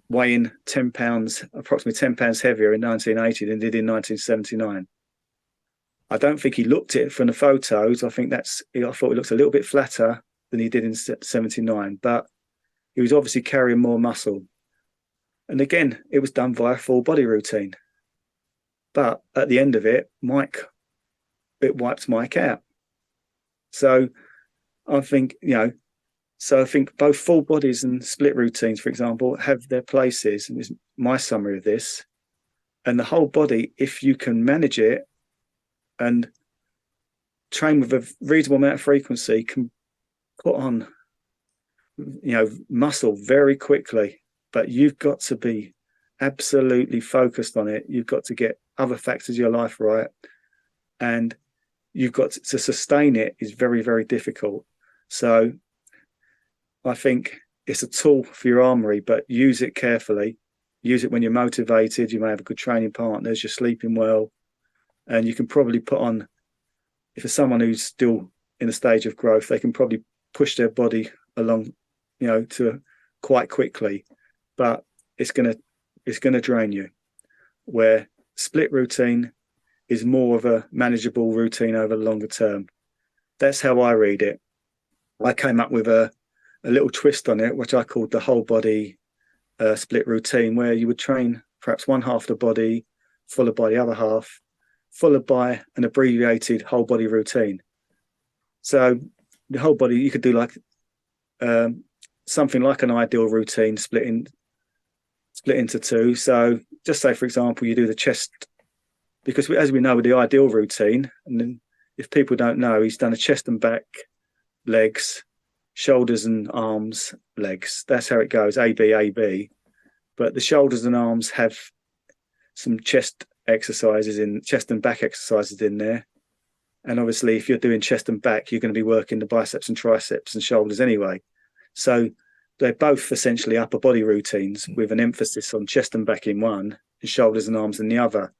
weighing 10 pounds, approximately 10 pounds heavier in 1980 than did in 1979. I don't think he looked it from the photos. I thought it looks a little bit flatter than he did in 79, but he was obviously carrying more muscle. And again, it was done via full body routine. But at the end of it, it wiped Mike out. So I think, I think both full bodies and split routines, for example, have their places. And this is my summary of this. And the whole body, if you can manage it and train with a reasonable amount of frequency, can put on, muscle very quickly. But you've got to be absolutely focused on it. You've got to get other factors of your life right. And you've got to sustain it is very, very difficult. So I think it's a tool for your armory, but use it carefully. Use it when you're motivated. You may have a good training partners, you're sleeping well, and you can probably put on, if it's someone who's still in a stage of growth, they can probably push their body along, to quite quickly, but it's going to drain you. Where split routine is more of a manageable routine over the longer term. That's how I read it. I came up with a little twist on it, which I called the whole body split routine, where you would train perhaps one half of the body, followed by the other half, followed by an abbreviated whole body routine. So the whole body, you could do like something like an ideal routine split into two. So just say, for example, you do the chest, because as we know with the ideal routine, and then if people don't know, he's done a chest and back, legs, shoulders and arms, legs. That's how it goes, A, B, A, B. But the shoulders and arms have some chest and back exercises in there. And obviously, if you're doing chest and back, you're going to be working the biceps and triceps and shoulders anyway. So they're both essentially upper body routines with an emphasis on chest and back in one and shoulders and arms in the other.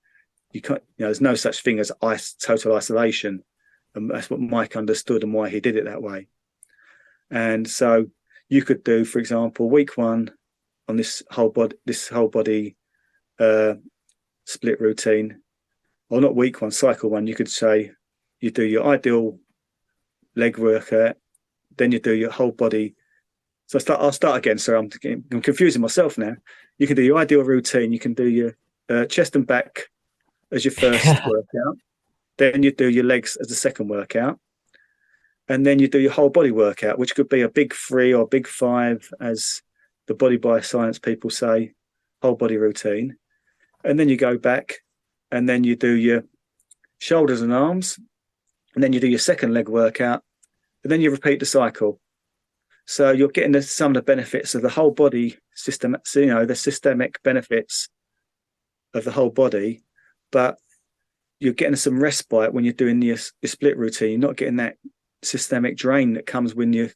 You can't, there's no such thing as total isolation. And that's what Mike understood and why he did it that way. And so you could do, for example, week one on this whole body split routine, or not week one, cycle one. You could say you do your ideal leg workout, then you do your whole body. So I'll start again. So I'm confusing myself now. You can do your ideal routine. You can do your chest and back as your first workout. Then you do your legs as the second workout. And then you do your whole body workout, which could be a big 3 or big 5, as the body by science people say, whole body routine. And then you go back and then you do your shoulders and arms. And then you do your second leg workout. And then you repeat the cycle. So you're getting some of the benefits of the whole body system, the systemic benefits of the whole body, but you're getting some respite when you're doing your split routine. You're not getting that systemic drain that comes when you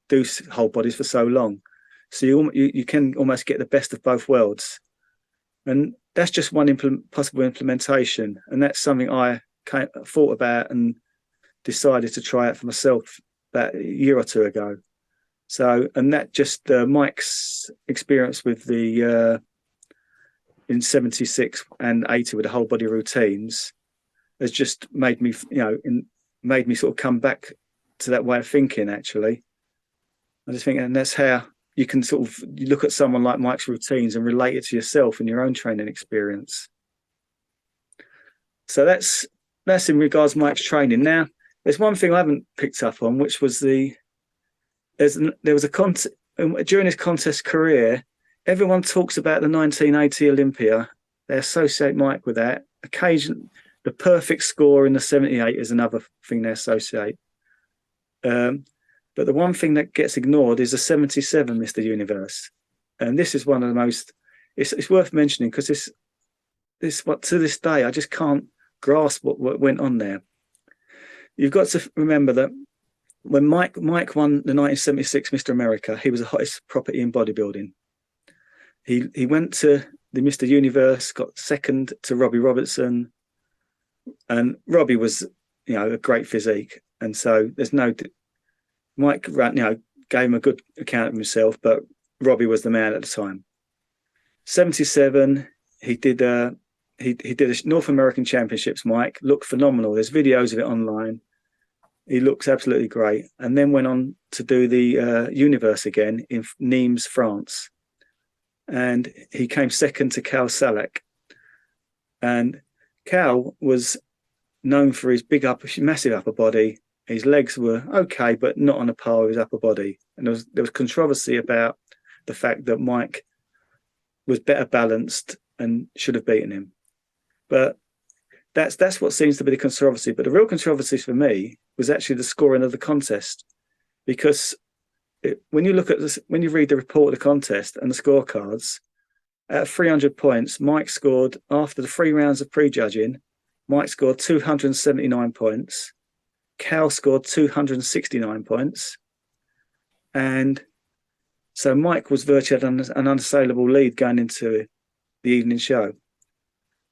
do whole bodies for so long. So you can almost get the best of both worlds. And that's just one possible implementation. And that's something I thought about and decided to try out for myself about a year or two ago. So, and that just Mike's experience with the in 76 and 80 with the whole body routines has just made me, made me sort of come back to that way of thinking. Actually, I just think, and that's how you can you look at someone like Mike's routines and relate it to yourself and your own training experience. So that's in regards to Mike's training. Now, there's one thing I haven't picked up on, which was there was a contest during his contest career. Everyone talks about the 1980 Olympia. They associate Mike with that. Occasionally, the perfect score in the 78 is another thing they associate. But the one thing that gets ignored is the 77 Mr. Universe. And this is one of the most, it's worth mentioning, because to this day, I just can't grasp what went on there. You've got to remember that when Mike won the 1976 Mr. America, he was the hottest property in bodybuilding. He went to the Mr. Universe, got second to Robbie Robertson, and Robbie was, a great physique, and so Mike, gave him a good account of himself, but Robbie was the man at the time. 77, he did a North American Championships. Mike looked phenomenal. There's videos of it online. He looks absolutely great. And then went on to do the Universe again in Nimes, France. And he came second to Cal Salak. And Cal was known for his massive upper body. His legs were okay, but not on a par with his upper body. And there was controversy about the fact that Mike was better balanced and should have beaten him. But that's what seems to be the controversy. But the real controversy for me was actually the scoring of the contest, because when you look at this, when you read the report of the contest and the scorecards, at 300 points, Mike scored, after the 3 rounds of prejudging, Mike scored 279 points. Cal scored 269 points. And so Mike was virtually an unassailable lead going into the evening show.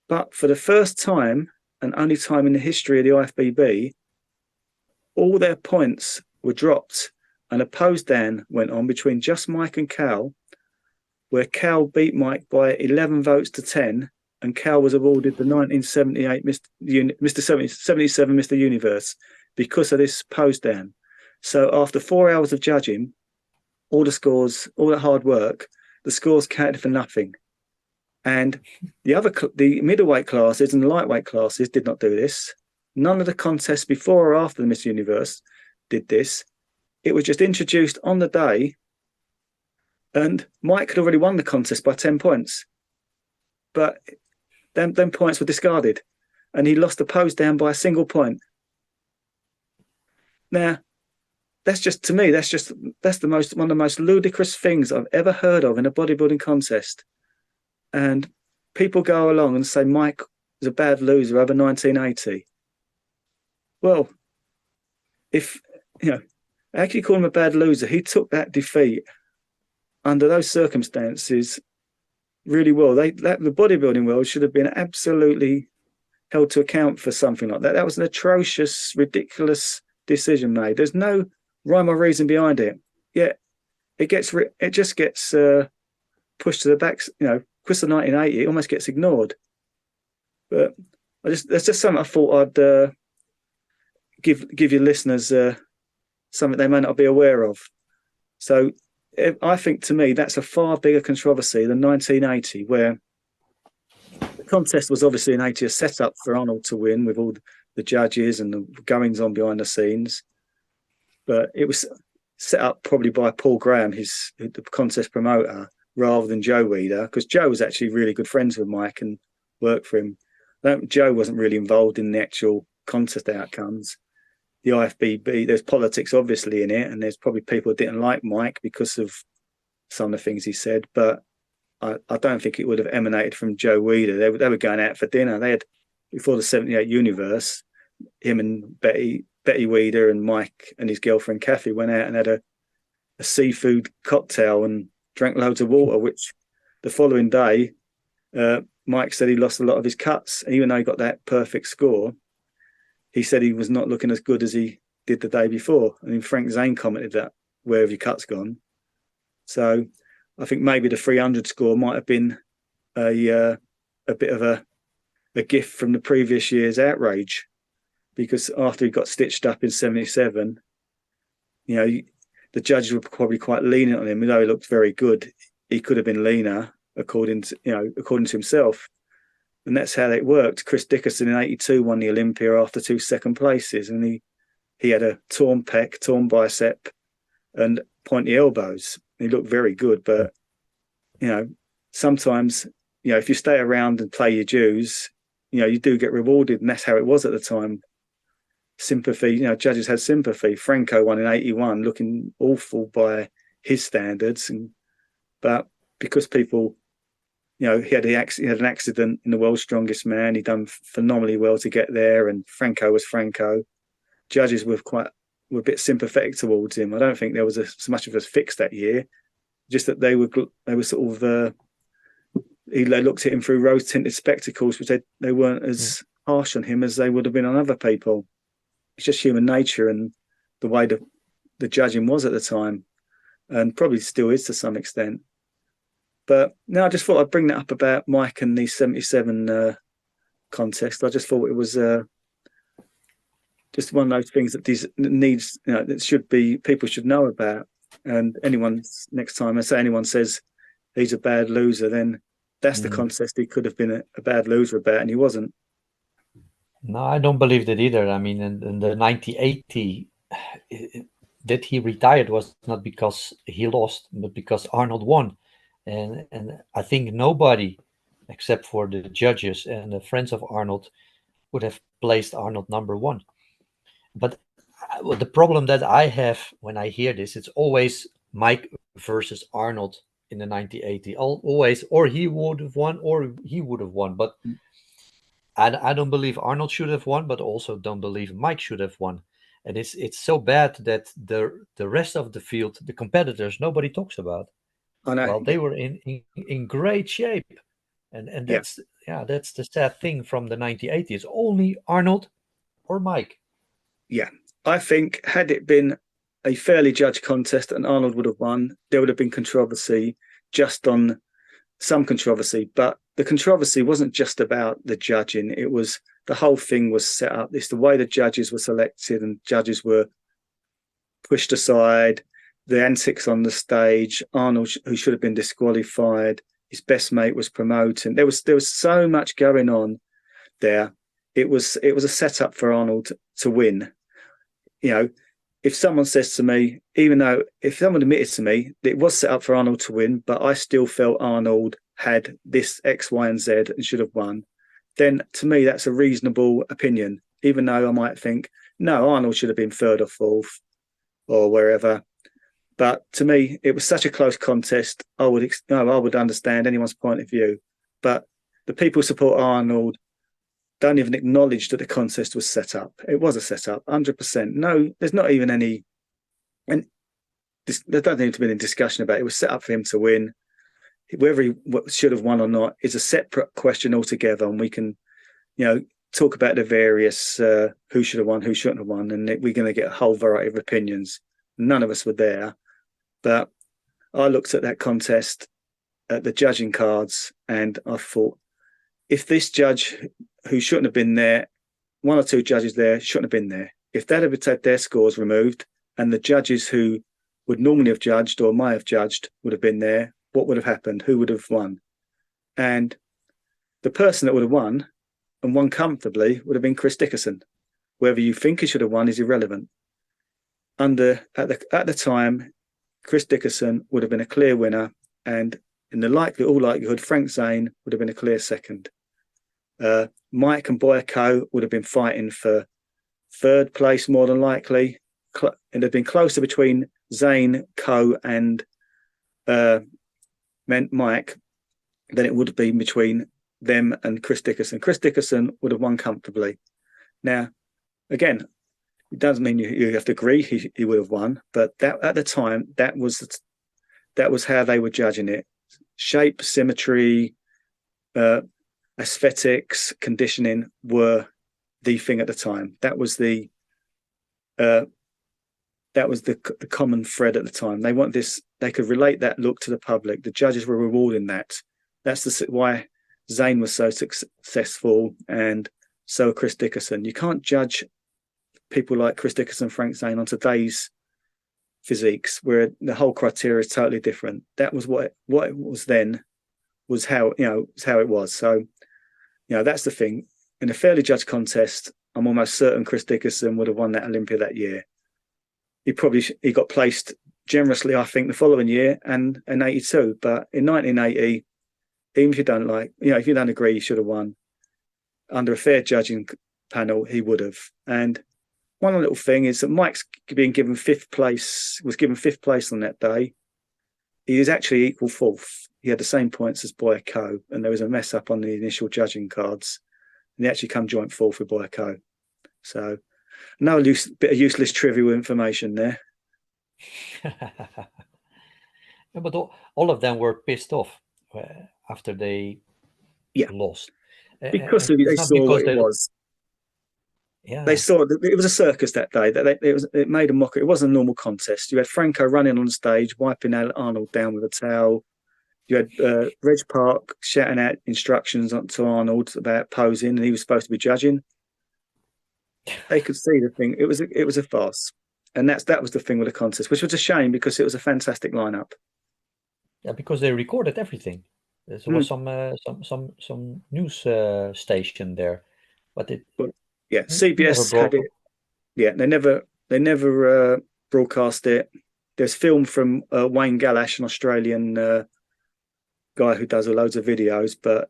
But for the first time, and only time in the history of the IFBB, all their points were dropped, and a pose down went on between just Mike and Cal, where Cal beat Mike by 11 votes to 10, and Cal was awarded the 1978 77 Mr. Universe because of this pose down. So after 4 hours of judging, all the scores, all that hard work, the scores counted for nothing. And the middleweight classes and the lightweight classes did not do this. None of the contests before or after the Miss Universe did this. It was just introduced on the day, and Mike had already won the contest by 10 points. But them points were discarded, and he lost the pose down by a single point. Now, that's just, to me, that's one of the most ludicrous things I've ever heard of in a bodybuilding contest. And people go along and say Mike was a bad loser over 1980. Well, if, how can you call him a bad loser? He took that defeat under those circumstances really well. The bodybuilding world should have been absolutely held to account for something like that. That was an atrocious, ridiculous decision made. There's no rhyme or reason behind it. Yet it just gets pushed to the back. Because of 1980, it almost gets ignored. But that's just something I thought I'd give your listeners something they may not be aware of. So I think, to me, that's a far bigger controversy than 1980, where the contest was obviously in 80 a setup for Arnold to win with all the judges and the goings on behind the scenes. But it was set up probably by Paul Graham, the contest promoter, rather than Joe Weider, because Joe was actually really good friends with Mike and worked for him. Joe wasn't really involved in the actual contest outcomes. The IFBB, there's politics obviously in it, and there's probably people who didn't like Mike because of some of the things he said, but I don't think it would have emanated from Joe Weider. They were going out for dinner. They had, before the 78 Universe, him and Betty Weider and Mike and his girlfriend Kathy went out and had a seafood cocktail and drank loads of water, which the following day, Mike said he lost a lot of his cuts. Even though he got that perfect score, he said he was not looking as good as he did the day before. I mean, Frank Zane commented that, where have your cuts gone? So I think maybe the 300 score might have been a bit of a gift from the previous year's outrage, because after he got stitched up in 77, the judges were probably quite lenient on him. Though he looked very good, he could have been leaner, according to himself. And that's how it worked. Chris Dickerson in 82 won the Olympia after 2 second places, and he had a torn pec, torn bicep, and pointy elbows. He looked very good, but sometimes if you stay around and play your dues, you do get rewarded, and that's how it was at the time. Sympathy, judges had sympathy. Franco won in 81, looking awful by his standards, but because people, he had an accident in the World's Strongest Man. He'd done phenomenally well to get there, and Franco was Franco. Judges were a bit sympathetic towards him. I don't think there was so much of a fix that year. Just that they were sort of they looked at him through rose-tinted spectacles, which they weren't as harsh on him as they would have been on other people. It's just human nature and the way the judging was at the time, and probably still is to some extent. But no, I just thought I'd bring that up about Mike and the 77 contest. I just thought it was just one of those things that needs, that should be, people should know about. And next time anyone says he's a bad loser, then that's the contest he could have been a bad loser about, and he wasn't. No, I don't believe that either. I mean, in the 1980, that he retired was not because he lost, but because Arnold won. And I think nobody, except for the judges and the friends of Arnold, would have placed Arnold number one. But the problem that I have when I hear this, it's always Mike versus Arnold in the 1980. Always, or he would have won, or he would have won. But I don't believe Arnold should have won, but also don't believe Mike should have won. And it's so bad that the rest of the field, the competitors, nobody talks about. I know. Well, they were in great shape, and that's the sad thing from the 1980s. Only Arnold or Mike. Yeah, I think had it been a fairly judged contest and Arnold would have won, there would have been controversy, just on some controversy. But the controversy wasn't just about the judging. It was the whole thing was set up. It's the way the judges were selected and judges were pushed aside. The antics on the stage, Arnold, who should have been disqualified, his best mate was promoted. There was so much going on there. It was a setup for Arnold to win. If someone says to me, if someone admitted to me that it was set up for Arnold to win, but I still felt Arnold had this X, Y, and Z and should have won, then to me that's a reasonable opinion. Even though I might think, no, Arnold should have been third or fourth or wherever. But to me, it was such a close contest. I would understand anyone's point of view. But the people who support Arnold don't even acknowledge that the contest was set up. It was a setup, 100%. No, there's not even any, and there doesn't need to be any discussion about it. It was set up for him to win. Whether he should have won or not is a separate question altogether, and we can, talk about the various who should have won, who shouldn't have won, and we're going to get a whole variety of opinions. None of us were there, but I looked at that contest, at the judging cards, and I thought, if this judge who shouldn't have been there, one or two judges there shouldn't have been there. If they'd have had their scores removed and the judges who would normally have judged or might have judged would have been there, what would have happened? Who would have won? And the person that would have won and won comfortably would have been Chris Dickerson. Whether you think he should have won is irrelevant. At the time, Chris Dickerson would have been a clear winner, and in all likelihood, Frank Zane would have been a clear second. Mike and Boyko would have been fighting for third place more than likely. It'd have been closer between Zane, Coe, and Mike than it would have been between them and Chris Dickerson. Chris Dickerson would have won comfortably. Now, again, it doesn't mean you have to agree he would have won, but that at the time that was how they were judging it. Shape, symmetry, aesthetics, conditioning were the thing at the time. That was the common thread at the time. They want this. They could relate that look to the public. The judges were rewarding that. That's why Zane was so successful, and so Chris Dickerson. You can't judge people like Chris Dickerson, Frank Zane on today's physiques, where the whole criteria is totally different. That was what it was then, was how it was. So, that's the thing. In a fairly judged contest, I'm almost certain Chris Dickerson would have won that Olympia that year. He got placed generously, I think, the following year and in 82. But in 1980, even if you don't if you don't agree, he should have won. Under a fair judging panel, he would have. And one little thing is that Mike's was given fifth place on that day. He is actually equal fourth. He had the same points as Boyko, and there was a mess up on the initial judging cards. And he actually come joint fourth with Boyko. So, no bit of useless trivial information there. Yeah, but all of them were pissed off after they lost. Because they saw what it was. Yeah, they saw it was a circus that day. It made a mockery. It wasn't a normal contest. You had Franco running on stage, wiping Arnold down with a towel. You had Reg Park shouting out instructions to Arnold about posing, and he was supposed to be judging. they could see the thing. It was a farce, and that was the thing with the contest, which was a shame because it was a fantastic lineup. Yeah, because they recorded everything. There was some news station there, but it But yeah, never CBS had broke. it. Yeah, they never broadcast it. There's film from Wayne Gallash, an Australian guy who does loads of videos, but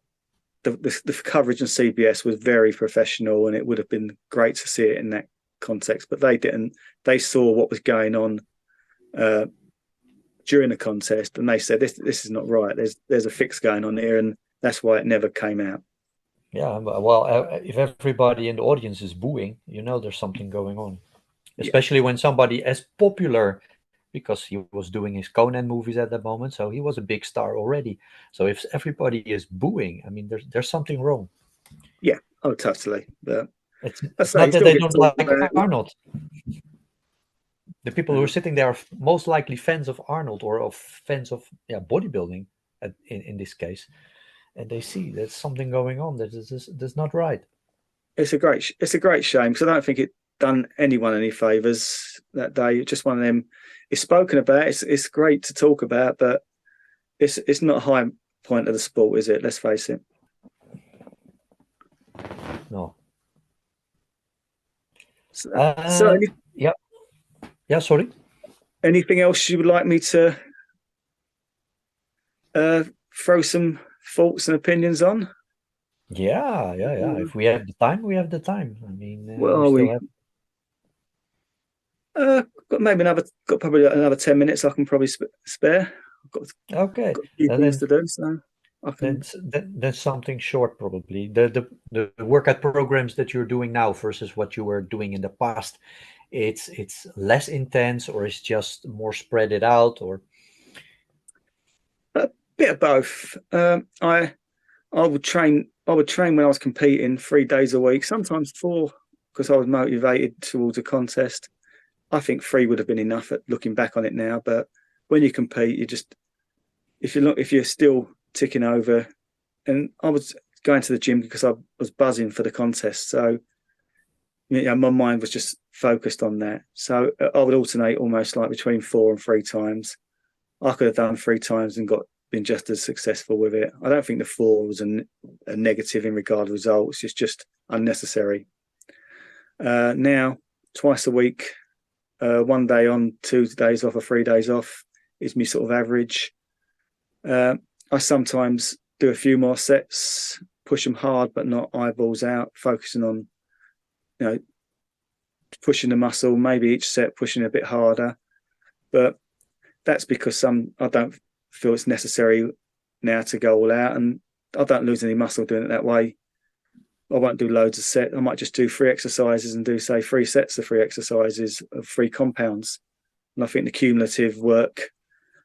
the coverage on CBS was very professional, and it would have been great to see it in that context. But they didn't. They saw what was going on during the contest, and they said this is not right. There's a fix going on here, and that's why it never came out. Yeah, well, if everybody in the audience is booing, there's something going on. Yeah. Especially when somebody as popular, because he was doing his Conan movies at that moment, so he was a big star already. So if everybody is booing, I mean, there's something wrong. Yeah, oh, totally. But it's not that they don't like Arnold. The people who are sitting there are most likely fans of Arnold or of fans of bodybuilding in this case, and they see there's something going on that's not right. It's a great shame because I don't think it done anyone any favors that day. Just one of them. It's spoken about. It's great to talk about, but it's not a high point of the sport, is it? Let's face it. No. So yeah. Sorry. Anything else you would like me to throw some thoughts and opinions on? Yeah. If we have the time, we have the time. I mean, got probably another 10 minutes I can probably spare. I've got a few things to do, so I can. That's something short, probably. The workout programs that you're doing now versus what you were doing in the past, it's less intense, or it's just more spread it out, or A bit of both. I would train when I was competing 3 days a week, sometimes 4, because I was motivated towards a contest. I think 3 would have been enough at looking back on it now. But when you compete, you just if you're still ticking over, and I was going to the gym because I was buzzing for the contest, so my mind was just focused on that. So I would alternate almost like between 4 and 3 times. I could have done 3 times and been just as successful with it. I don't think the 4 was a negative in regard to results. It's just unnecessary. Now, twice a week, 1 day on, 2 days off, or 3 days off is my sort of average. I sometimes do a few more sets, push them hard, but not eyeballs out, focusing on, pushing the muscle, maybe each set pushing a bit harder. But that's because I don't feel it's necessary now to go all out, and I don't lose any muscle doing it that way. I won't do loads of sets. I might just do 3 exercises and do, say, 3 sets of 3 exercises of 3 compounds. And I think the cumulative work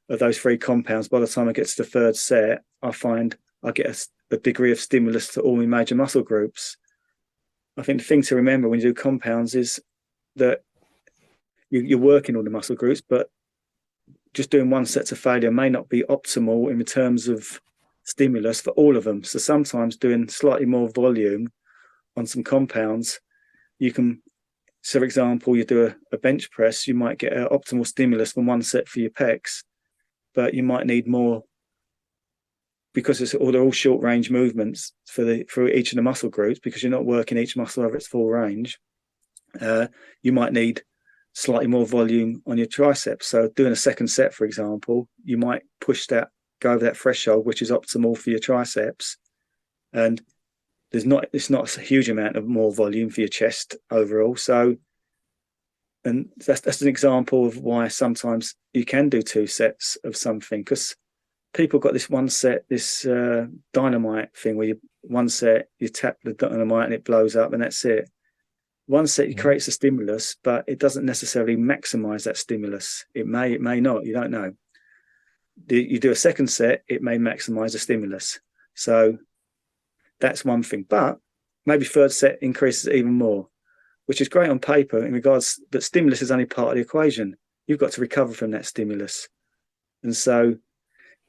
of those 3 compounds, by the time I get to the 3rd set, I find I get a degree of stimulus to all my major muscle groups. I think the thing to remember when you do compounds is that you're working all the muscle groups, but just doing 1 set to failure may not be optimal in terms of stimulus for all of them. So sometimes doing slightly more volume on some compounds, you can, so for example, you do a bench press, you might get an optimal stimulus from 1 set for your pecs, but you might need more because they're all short range movements for each of the muscle groups, because you're not working each muscle over its full range. You might need slightly more volume on your triceps. So doing a 2nd set, for example, you might go over that threshold, which is optimal for your triceps. And it's not a huge amount of more volume for your chest overall. So, and that's an example of why sometimes you can do 2 sets of something, because people got this 1 set, this dynamite thing where 1 set, you tap the dynamite and it blows up and that's it. 1 set, it creates a stimulus, but it doesn't necessarily maximize that stimulus. It may not, you don't know. You do a 2nd set, it may maximize the stimulus. So that's one thing. But maybe 3rd set increases it even more, which is great on paper in regards that stimulus is only part of the equation. You've got to recover from that stimulus. And so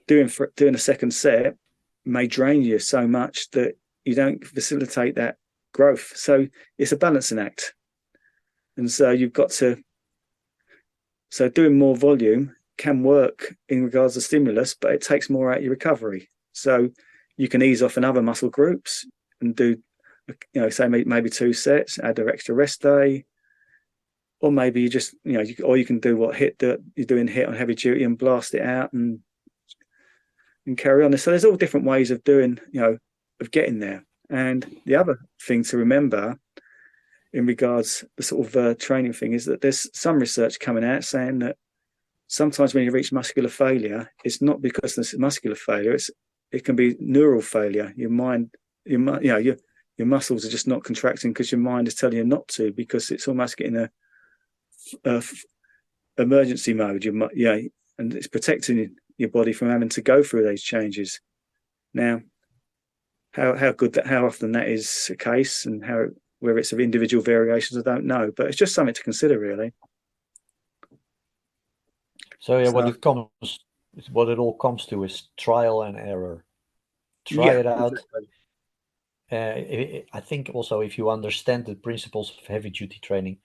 doing a 2nd set may drain you so much that you don't facilitate that growth. So it's a balancing act. And so you've got to, so doing more volume can work in regards to stimulus, but it takes more out of your recovery. So you can ease off in other muscle groups and do, say maybe 2 sets, add an extra rest day, or maybe you just, or you can do what HIT that you're doing HIT on heavy duty and blast it out and carry on. So there's all different ways of doing, of getting there. And the other thing to remember in regards to the sort of training thing is that there's some research coming out saying that sometimes when you reach muscular failure, it's not because there's muscular failure, it can be neural failure. Your mind, your muscles are just not contracting because your mind is telling you not to, because it's almost getting a emergency mode. And it's protecting your body from having to go through those changes. Now, how often that is the case, and whether it's of individual variations, I don't know, but it's just something to consider, really. So yeah, what it all comes to is trial and error. Try it out. Exactly. I think also if you understand the principles of heavy duty training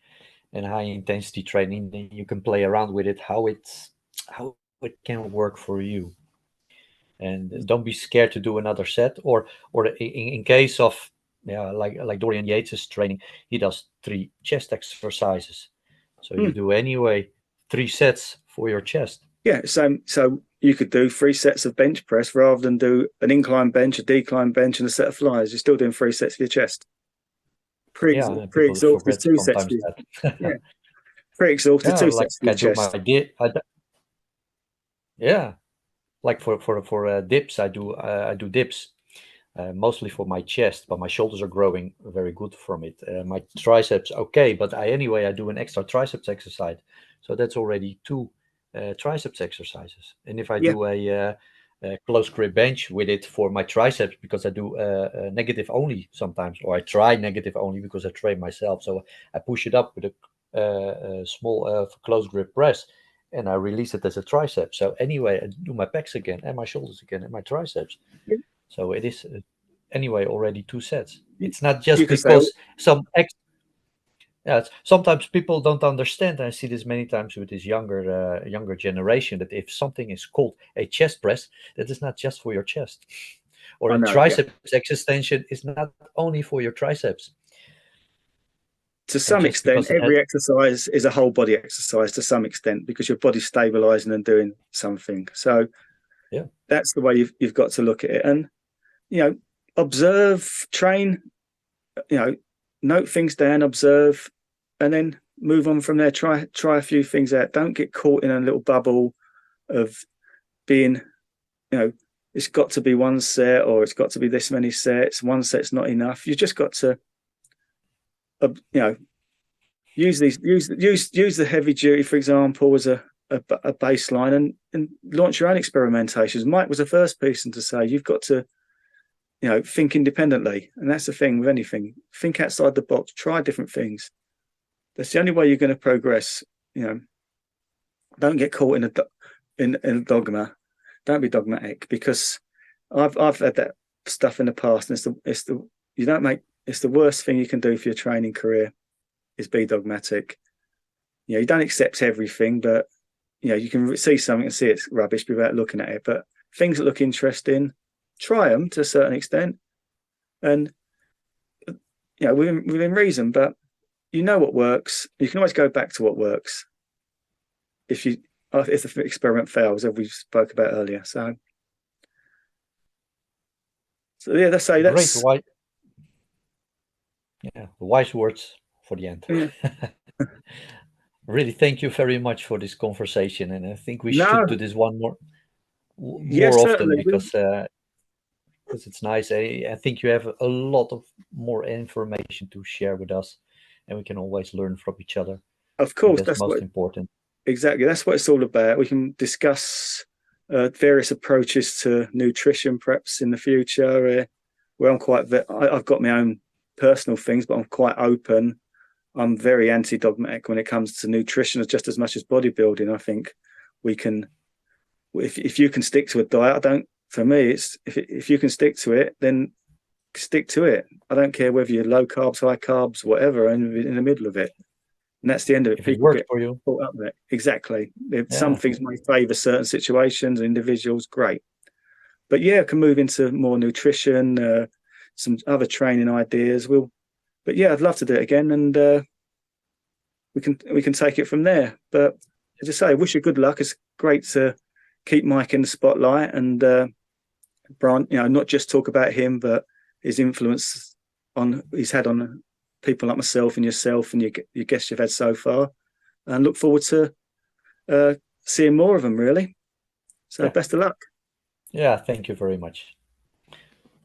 and high intensity training, then you can play around with it, how it can work for you. And don't be scared to do another set, or in case of like Dorian Yates's training, he does 3 chest exercises. So you do anyway 3 sets for your chest. Yeah, so you could do 3 sets of bench press rather than do an incline bench, a decline bench, and a set of flyers. You're still doing 3 sets for your chest. Pre-exhausted 2 sets. Yeah, pre-exhausted 2 sets for your chest. Like for dips, I do dips. Mostly for my chest, but my shoulders are growing very good from it. My triceps, okay, but I do an extra triceps exercise, so that's already 2 triceps exercises. And if I do a close grip bench with it for my triceps, because I do negative only sometimes, or I try negative only because I train myself, so I push it up with a small close grip press, and I release it as a tricep. So anyway, I do my pecs again, and my shoulders again, and my triceps. Yeah. So it is already 2 sets. It's not just because sometimes people don't understand. I see this many times with this younger generation, that if something is called a chest press, that is not just for your chest, or a triceps extension is not only for your triceps. To some extent, every exercise is a whole body exercise to some extent, because your body's stabilizing and doing something. So that's the way you've got to look at it. And observe, train, note things down, observe, and then move on from there. Try a few things out. Don't get caught in a little bubble of being, it's got to be 1 set, or it's got to be this many sets. 1 set's not enough. You just got to, use the heavy duty, for example, as a baseline, and launch your own experimentations. Mike was the first person to say you've got to think independently, and that's the thing with anything. Think outside the box. Try different things. That's the only way you're going to progress. Don't get caught in a dogma. Don't be dogmatic, because I've had that stuff in the past, and it's the worst thing you can do for your training career is be dogmatic. You don't accept everything, but you can see something and see it's rubbish without looking at it. But things that look interesting, try them to a certain extent, and within reason. But what works. You can always go back to what works if the experiment fails, as we spoke about earlier. So yeah, let's say that's great. Wise words for the end. Yeah. Really, thank you very much for this conversation, and I think we should do this one more often, because it's nice. I think you have a lot of more information to share with us, and we can always learn from each other. Of course, that's most important. Exactly, that's what it's all about. We can discuss various approaches to nutrition, perhaps in the future. Where I've got my own personal things, but I'm quite open. I'm very anti-dogmatic when it comes to nutrition, just as much as bodybuilding. I think we can, if you can stick to a diet, for me, it's if you can stick to it, then stick to it. I don't care whether you're low carbs, high carbs, whatever, in the middle of it. And that's the end of it. If it People works get for you. caught up with it. Exactly. Some Yeah. things may favour certain situations, individuals, great. But yeah, I can move into more nutrition, some other training ideas. But yeah, I'd love to do it again, and we can take it from there. But as I say, I wish you good luck. It's great to keep Mike in the spotlight, and Brian, not just talk about him, but his influence he's had on people like myself and yourself and your guests you've had so far, and look forward to seeing more of them, really. So best of luck. Yeah, thank you very much.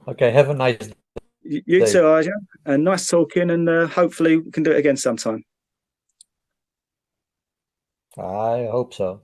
Okay, have a nice day. You too, Arjan, and nice talking, and hopefully we can do it again sometime. I hope so.